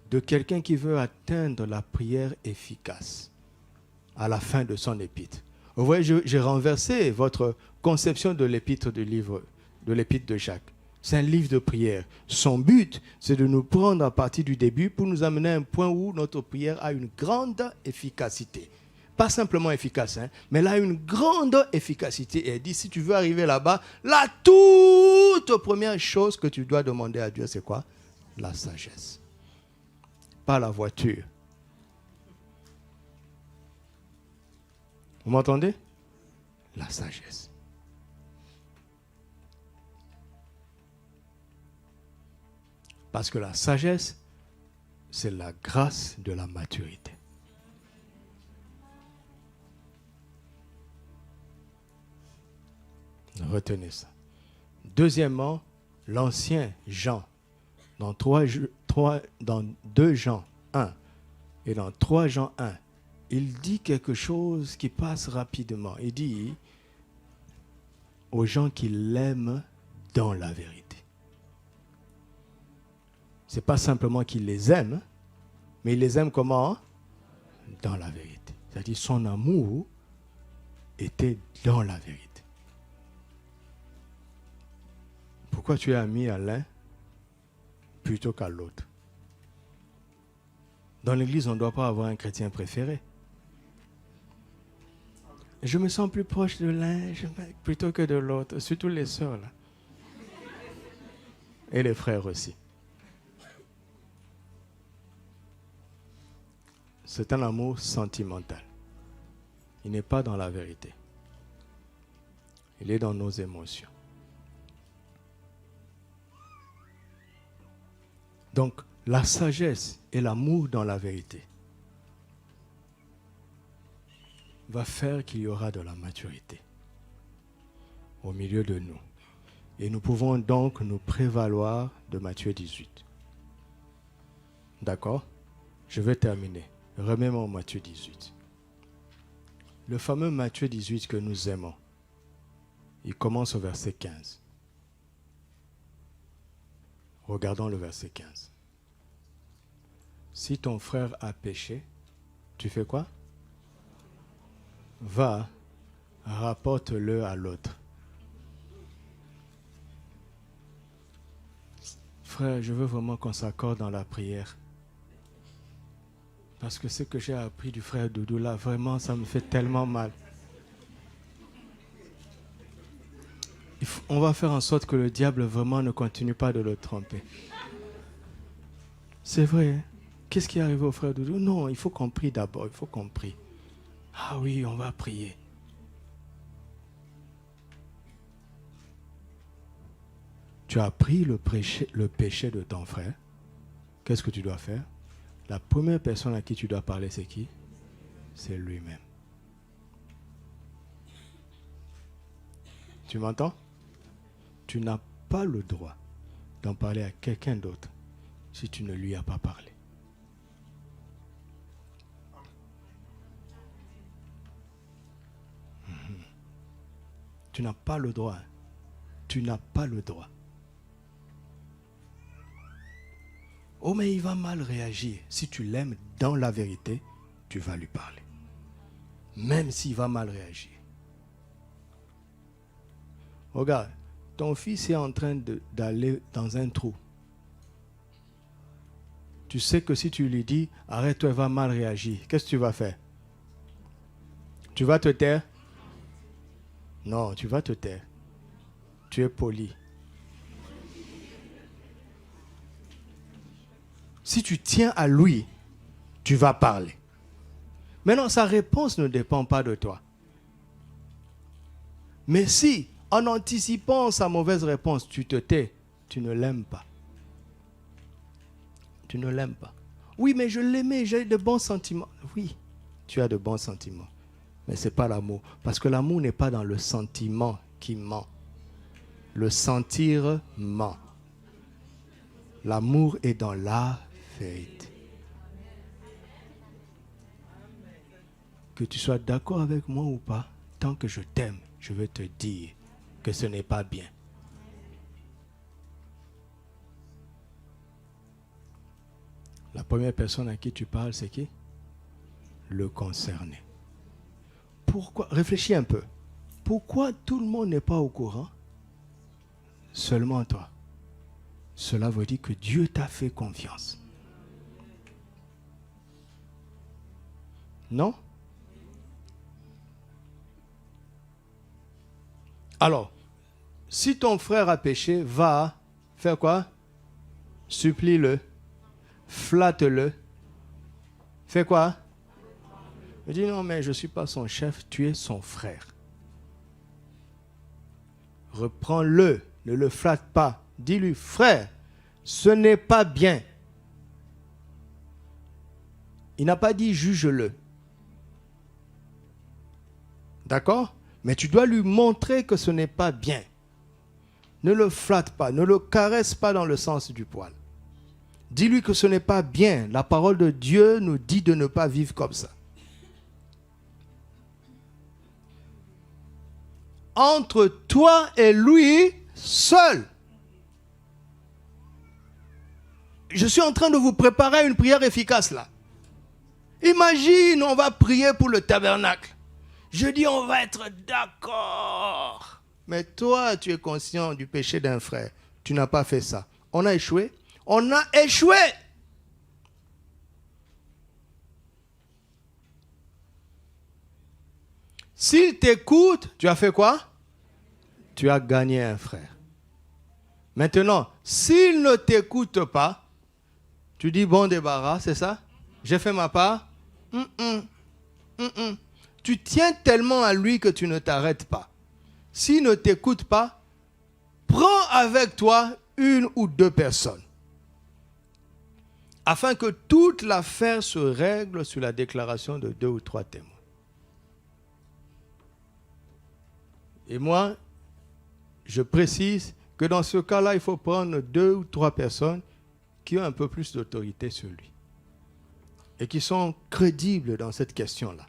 Speaker 1: de quelqu'un qui veut atteindre la prière efficace à la fin de son épître. Vous voyez, j'ai renversé votre conception de l'épître de Jacques. C'est un livre de prière. Son but, c'est de nous prendre à partir du début pour nous amener à un point où notre prière a une grande efficacité. Pas simplement efficace, mais elle a une grande efficacité. Et elle dit, si tu veux arriver là-bas, la toute première chose que tu dois demander à Dieu, c'est quoi? La sagesse. Pas la voiture. Vous m'entendez? La sagesse. Parce que la sagesse, c'est la grâce de la maturité. Retenez ça. Deuxièmement, l'ancien Jean, dans 2 Jean 1 et dans 3 Jean 1, il dit quelque chose qui passe rapidement. Il dit aux gens qui l'aiment dans la vérité. Ce n'est pas simplement qu'il les aime, mais il les aime comment? Dans la vérité. C'est-à-dire son amour était dans la vérité. Pourquoi tu es ami à l'un plutôt qu'à l'autre? Dans l'église, on ne doit pas avoir un chrétien préféré. Je me sens plus proche de l'un plutôt que de l'autre, surtout les sœurs là. Et les frères aussi. C'est un amour sentimental. Il n'est pas dans la vérité. Il est dans nos émotions. Donc, la sagesse et l'amour dans la vérité va faire qu'il y aura de la maturité au milieu de nous. Et nous pouvons donc nous prévaloir de Matthieu 18. D'accord? Je vais terminer. Remets-moi Matthieu 18. Le fameux Matthieu 18 que nous aimons, il commence au verset 15. Regardons le verset 15. Si ton frère a péché, tu fais quoi? Va, rapporte-le à l'autre. Frère, je veux vraiment qu'on s'accorde dans la prière. Parce que ce que j'ai appris du frère Doudou là, vraiment, ça me fait tellement mal. On va faire en sorte que le diable vraiment ne continue pas de le tromper. C'est vrai, hein? Qu'est-ce qui est arrivé au frère Doudou? Non, il faut qu'on prie d'abord, il faut qu'on prie. Ah oui, on va prier. Tu as pris le péché de ton frère. Qu'est-ce que tu dois faire? La première personne à qui tu dois parler, c'est qui? C'est lui-même. Tu m'entends? Tu n'as pas le droit d'en parler à quelqu'un d'autre si tu ne lui as pas parlé. Tu n'as pas le droit. Tu n'as pas le droit. Oh, mais il va mal réagir. Si tu l'aimes dans la vérité, tu vas lui parler. Même s'il va mal réagir. Regarde, ton fils est en train d'aller dans un trou. Tu sais que si tu lui dis, arrête-toi, il va mal réagir. Qu'est-ce que tu vas faire? Tu vas te taire? Non, tu vas te taire. Tu es poli. Si tu tiens à lui, tu vas parler. Maintenant, sa réponse ne dépend pas de toi. Mais si, en anticipant sa mauvaise réponse, tu te tais, tu ne l'aimes pas. Tu ne l'aimes pas. Oui, mais je l'aimais, j'ai de bons sentiments. Oui, tu as de bons sentiments. Mais ce n'est pas l'amour. Parce que l'amour n'est pas dans le sentiment qui ment. Le sentir ment. L'amour est dans la vérité. Que tu sois d'accord avec moi ou pas, tant que je t'aime, je vais te dire que ce n'est pas bien. La première personne à qui tu parles, c'est qui? Le concerné. Pourquoi? Réfléchis un peu. Pourquoi tout le monde n'est pas au courant? Seulement toi. Cela veut dire que Dieu t'a fait confiance. Non? Alors, si ton frère a péché, va faire quoi? Supplie-le. Flatte-le. Fais quoi? Il dit non, mais je ne suis pas son chef, tu es son frère. Reprends-le, ne le flatte pas. Dis-lui, frère, ce n'est pas bien. Il n'a pas dit juge-le. D'accord? Mais tu dois lui montrer que ce n'est pas bien. Ne le flatte pas, ne le caresse pas dans le sens du poil. Dis-lui que ce n'est pas bien. La parole de Dieu nous dit de ne pas vivre comme ça. Entre toi et lui, seul. Je suis en train de vous préparer à une prière efficace là. Imagine, on va prier pour le tabernacle. Je dis, on va être d'accord. Mais toi, tu es conscient du péché d'un frère. Tu n'as pas fait ça. On a échoué. On a échoué. S'il t'écoute, tu as fait quoi? Tu as gagné un frère. Maintenant, s'il ne t'écoute pas, tu dis bon débarras, c'est ça? J'ai fait ma part? Tu tiens tellement à lui que tu ne t'arrêtes pas. S'il ne t'écoute pas, prends avec toi une ou deux personnes, afin que toute l'affaire se règle sur la déclaration de 2 ou 3 témoins. Et moi, je précise que dans ce cas-là, il faut prendre 2 ou 3 personnes qui ont un peu plus d'autorité sur lui et qui sont crédibles dans cette question-là.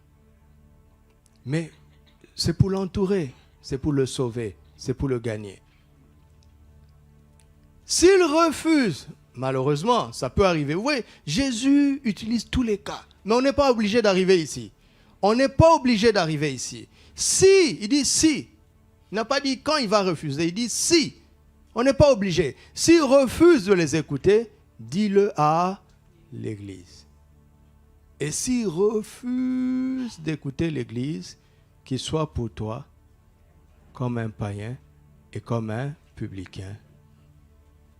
Speaker 1: Mais c'est pour l'entourer, c'est pour le sauver, c'est pour le gagner. S'il refuse, malheureusement, ça peut arriver. Oui, Jésus utilise tous les cas, mais on n'est pas obligé d'arriver ici. On n'est pas obligé d'arriver ici. Si, il dit si. Il n'a pas dit quand il va refuser, il dit si. On n'est pas obligé. S'il refuse de les écouter, dis-le à l'Église. Et s'il refuse d'écouter l'Église, qu'il soit pour toi comme un païen et comme un publicain.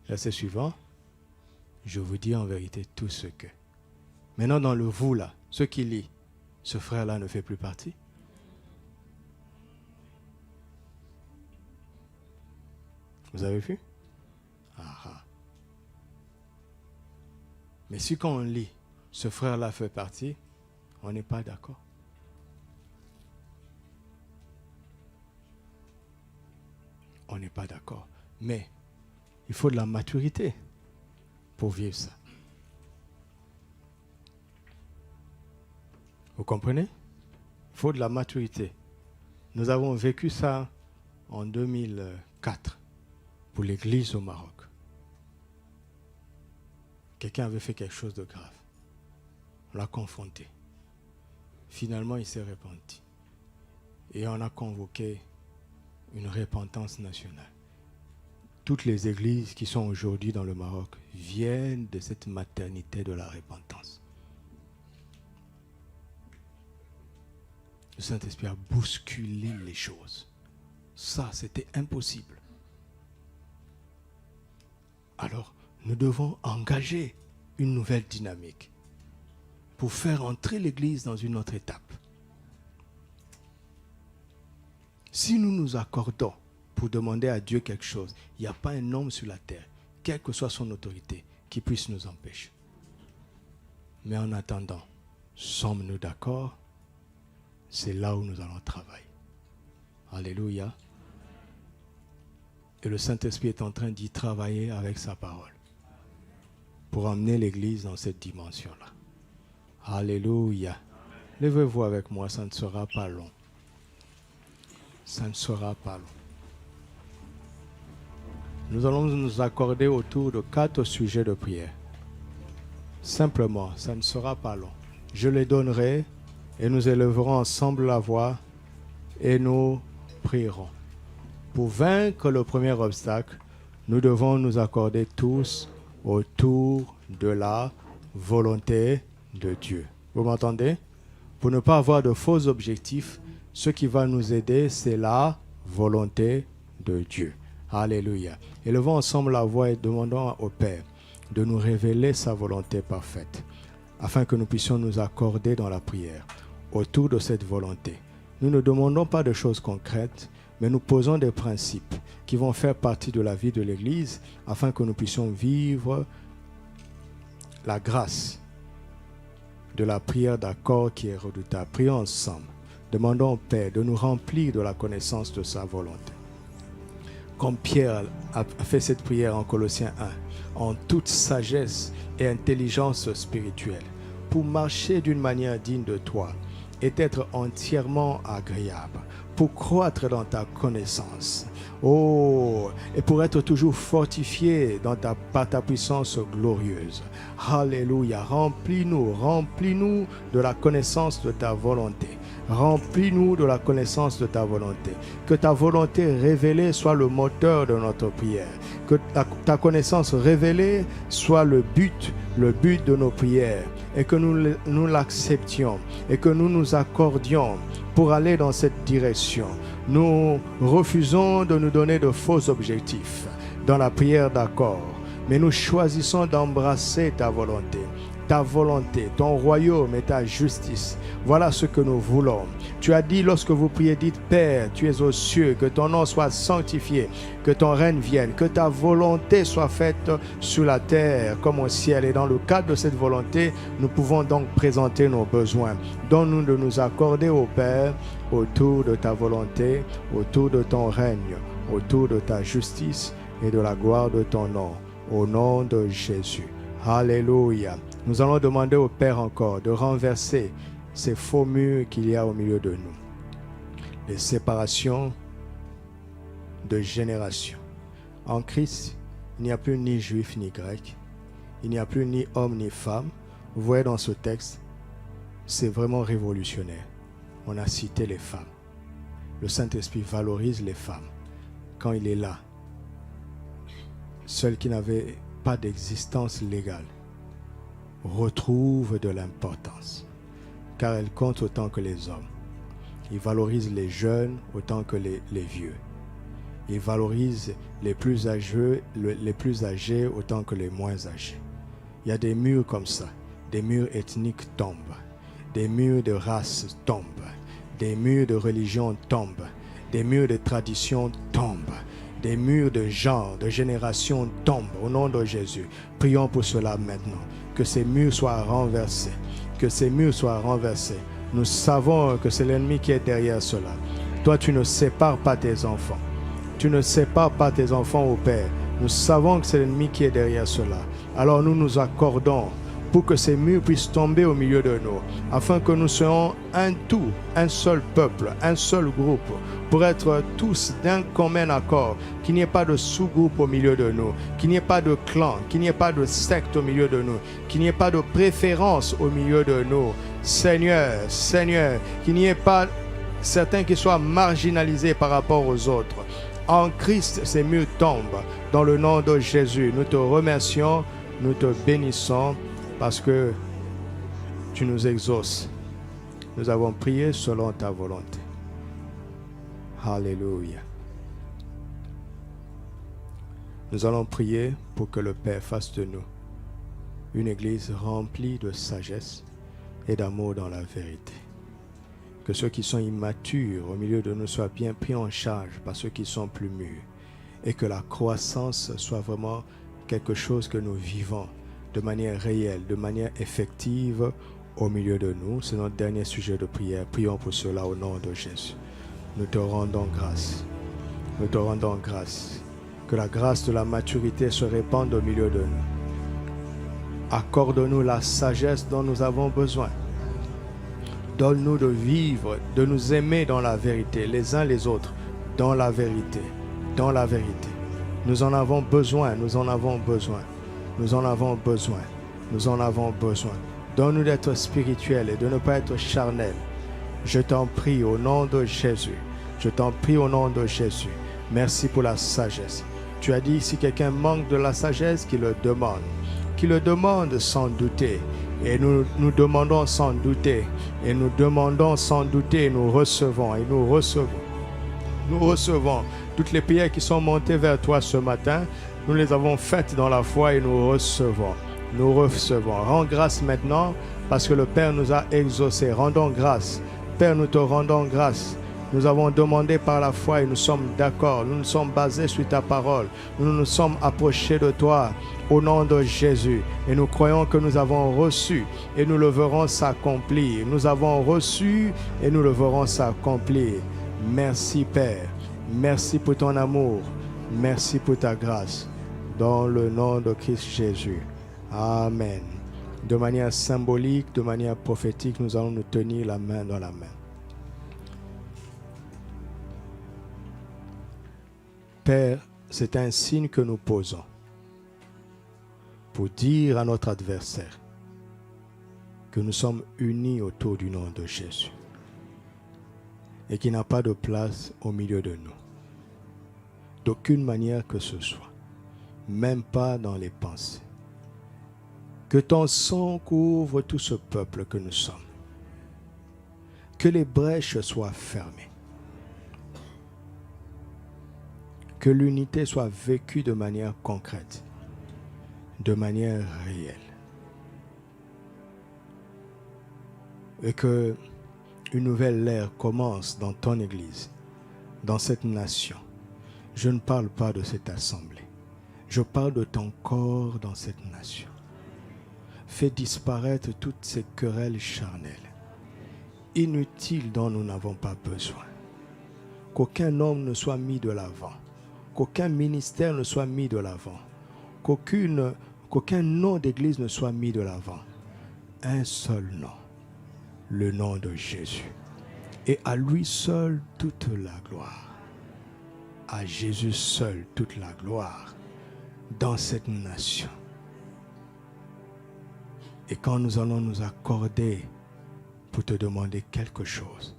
Speaker 1: Verset suivant. Je vous dis en vérité tout ce que. Maintenant dans le vous là, ceux qui lisent, ce frère-là ne fait plus partie. Vous avez vu? Mais si quand on lit, ce frère-là fait partie, on n'est pas d'accord. On n'est pas d'accord. Mais il faut de la maturité pour vivre ça. Vous comprenez? Il faut de la maturité. Nous avons vécu ça en 2004 pour l'église au Maroc. Quelqu'un avait fait quelque chose de grave. On l'a confronté. Finalement, il s'est repenti. Et on a convoqué une repentance nationale. Toutes les églises qui sont aujourd'hui dans le Maroc viennent de cette maternité de la repentance. Le Saint-Esprit a bousculé les choses. Ça, c'était impossible. Alors, nous devons engager une nouvelle dynamique pour faire entrer l'Église dans une autre étape. Si nous nous accordons pour demander à Dieu quelque chose, il n'y a pas un homme sur la terre, quelle que soit son autorité, qui puisse nous empêcher. Mais en attendant, sommes-nous d'accord? C'est là où nous allons travailler. Alléluia. Et le Saint-Esprit est en train d'y travailler avec sa parole pour emmener l'Église dans cette dimension-là. Alléluia. Levez-vous avec moi, ça ne sera pas long. Ça ne sera pas long. Nous allons nous accorder autour de 4 sujets de prière. Simplement, ça ne sera pas long. Je les donnerai et nous élèverons ensemble la voix et nous prierons. Pour vaincre le premier obstacle, nous devons nous accorder tous autour de la volonté de Dieu. Vous m'entendez? Pour ne pas avoir de faux objectifs, ce qui va nous aider, c'est la volonté de Dieu. Alléluia. Élevons ensemble la voix et demandons au Père de nous révéler sa volonté parfaite, afin que nous puissions nous accorder dans la prière autour de cette volonté. Nous ne demandons pas de choses concrètes, mais nous posons des principes qui vont faire partie de la vie de l'Église, afin que nous puissions vivre la grâce de la prière d'accord qui est redoutable. Prions ensemble. Demandons au Père de nous remplir de la connaissance de sa volonté. Comme Pierre a fait cette prière en Colossiens 1, en toute sagesse et intelligence spirituelle, pour marcher d'une manière digne de toi et être entièrement agréable, pour croître dans ta connaissance. Oh, et pour être toujours fortifié par ta puissance glorieuse. Alléluia. Remplis-nous de la connaissance de ta volonté. Remplis-nous de la connaissance de ta volonté. Que ta volonté révélée soit le moteur de notre prière. Que ta connaissance révélée soit le but de nos prières. et que nous l'acceptions et que nous nous accordions pour aller dans cette direction. Nous refusons de nous donner de faux objectifs dans la prière d'accord, mais nous choisissons d'embrasser ta volonté, ton royaume et ta justice. Voilà ce que nous voulons. Tu as dit lorsque vous priez, dites Père, tu es aux cieux, que ton nom soit sanctifié, que ton règne vienne, que ta volonté soit faite sur la terre comme au ciel. Et dans le cadre de cette volonté, nous pouvons donc présenter nos besoins. Donne-nous de nous accorder au Père autour de ta volonté, autour de ton règne, autour de ta justice et de la gloire de ton nom. Au nom de Jésus. Alléluia. Nous allons demander au Père encore de renverser ces faux murs qu'il y a au milieu de nous. Les séparations de génération. En Christ, il n'y a plus ni juif ni grec. Il n'y a plus ni homme ni femme. Vous voyez dans ce texte, c'est vraiment révolutionnaire. On a cité les femmes. Le Saint-Esprit valorise les femmes. Quand il est là, celles qui n'avaient pas d'existence légale retrouvent de l'importance, car elles comptent autant que les hommes. Il valorise les jeunes autant que les vieux. Il valorise les plus âgés autant que les moins âgés. Il y a des murs comme ça. Des murs ethniques tombent. Des murs de race tombent. Des murs de religion tombent. Des murs de tradition tombent. Des murs de genre, de génération tombent au nom de Jésus. Prions pour cela maintenant. Que ces murs soient renversés. Que ces murs soient renversés. Nous savons que c'est l'ennemi qui est derrière cela. Toi, tu ne sépares pas tes enfants. Tu ne sépares pas tes enfants au Père. Nous savons que c'est l'ennemi qui est derrière cela. Alors nous nous accordons pour que ces murs puissent tomber au milieu de nous, afin que nous soyons un tout, un seul peuple, un seul groupe, pour être tous d'un commun accord, qu'il n'y ait pas de sous-groupe au milieu de nous, qu'il n'y ait pas de clan, qu'il n'y ait pas de secte au milieu de nous, qu'il n'y ait pas de préférence au milieu de nous. Seigneur, qu'il n'y ait pas certains qui soient marginalisés par rapport aux autres. En Christ, ces murs tombent. Dans le nom de Jésus, nous te remercions, nous te bénissons, parce que tu nous exauces. Nous avons prié selon ta volonté. Alléluia. Nous allons prier pour que le Père fasse de nous une église remplie de sagesse et d'amour dans la vérité. Que ceux qui sont immatures au milieu de nous soient bien pris en charge par ceux qui sont plus mûrs. Et que la croissance soit vraiment quelque chose que nous vivons de manière réelle, de manière effective au milieu de nous. C'est notre dernier sujet de prière. Prions pour cela au nom de Jésus. Nous te rendons grâce. Nous te rendons grâce. Que la grâce de la maturité se répande au milieu de nous. Accorde-nous la sagesse dont nous avons besoin. Donne-nous de vivre, de nous aimer dans la vérité, les uns les autres, dans la vérité, dans la vérité. Nous en avons besoin, nous en avons besoin. Nous en avons besoin. Nous en avons besoin. Donne-nous d'être spirituels et de ne pas être charnels. Je t'en prie au nom de Jésus. Je t'en prie au nom de Jésus. Merci pour la sagesse. Tu as dit, si quelqu'un manque de la sagesse, qu'il le demande. Qu'il le demande sans douter. Et nous demandons sans douter. Et nous demandons sans douter. Et nous recevons. Et nous recevons. Nous recevons toutes les prières qui sont montées vers toi ce matin. Nous les avons faites dans la foi et nous recevons. Nous recevons. Rends grâce maintenant parce que le Père nous a exaucés. Rendons grâce. Père, nous te rendons grâce. Nous avons demandé par la foi et nous sommes d'accord. Nous nous sommes basés sur ta parole. Nous nous sommes approchés de toi au nom de Jésus. Et nous croyons que nous avons reçu et nous le verrons s'accomplir. Nous avons reçu et nous le verrons s'accomplir. Merci Père. Merci pour ton amour. Merci pour ta grâce. Dans le nom de Christ Jésus. Amen. De manière symbolique, de manière prophétique, nous allons nous tenir la main dans la main. Père, c'est un signe que nous posons pour dire à notre adversaire que nous sommes unis autour du nom de Jésus et qu'il n'a pas de place au milieu de nous, d'aucune manière que ce soit, même pas dans les pensées. Que ton sang couvre tout ce peuple que nous sommes. Que les brèches soient fermées. Que l'unité soit vécue de manière concrète, de manière réelle. Et que une nouvelle ère commence dans ton Église, dans cette nation. Je ne parle pas de cette assemblée. Je parle de ton corps dans cette nation. Fais disparaître toutes ces querelles charnelles, inutiles dont nous n'avons pas besoin. Qu'aucun homme ne soit mis de l'avant. Qu'aucun ministère ne soit mis de l'avant. Qu'aucun nom d'église ne soit mis de l'avant. Un seul nom. Le nom de Jésus. Et à lui seul toute la gloire. À Jésus seul toute la gloire dans cette nation. Et quand nous allons nous accorder pour te demander quelque chose,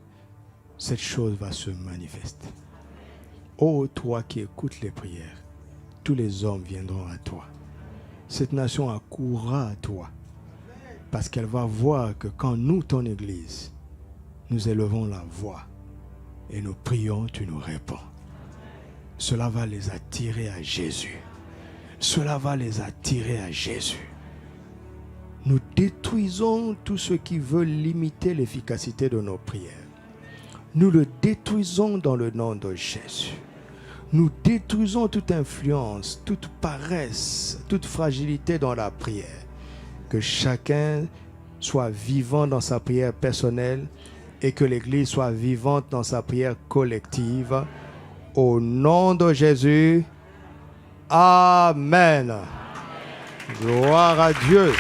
Speaker 1: cette chose va se manifester. Ô toi qui écoutes les prières, tous les hommes viendront à toi. Cette nation accourra à toi. Parce qu'elle va voir que quand nous, ton Église, nous élevons la voix et nous prions, tu nous réponds. Cela va les attirer à Jésus. Cela va les attirer à Jésus. Nous détruisons tout ce qui veut limiter l'efficacité de nos prières. Nous le détruisons dans le nom de Jésus. Nous détruisons toute influence, toute paresse, toute fragilité dans la prière. Que chacun soit vivant dans sa prière personnelle et que l'Église soit vivante dans sa prière collective. Au nom de Jésus, Amen. Amen. Gloire à Dieu.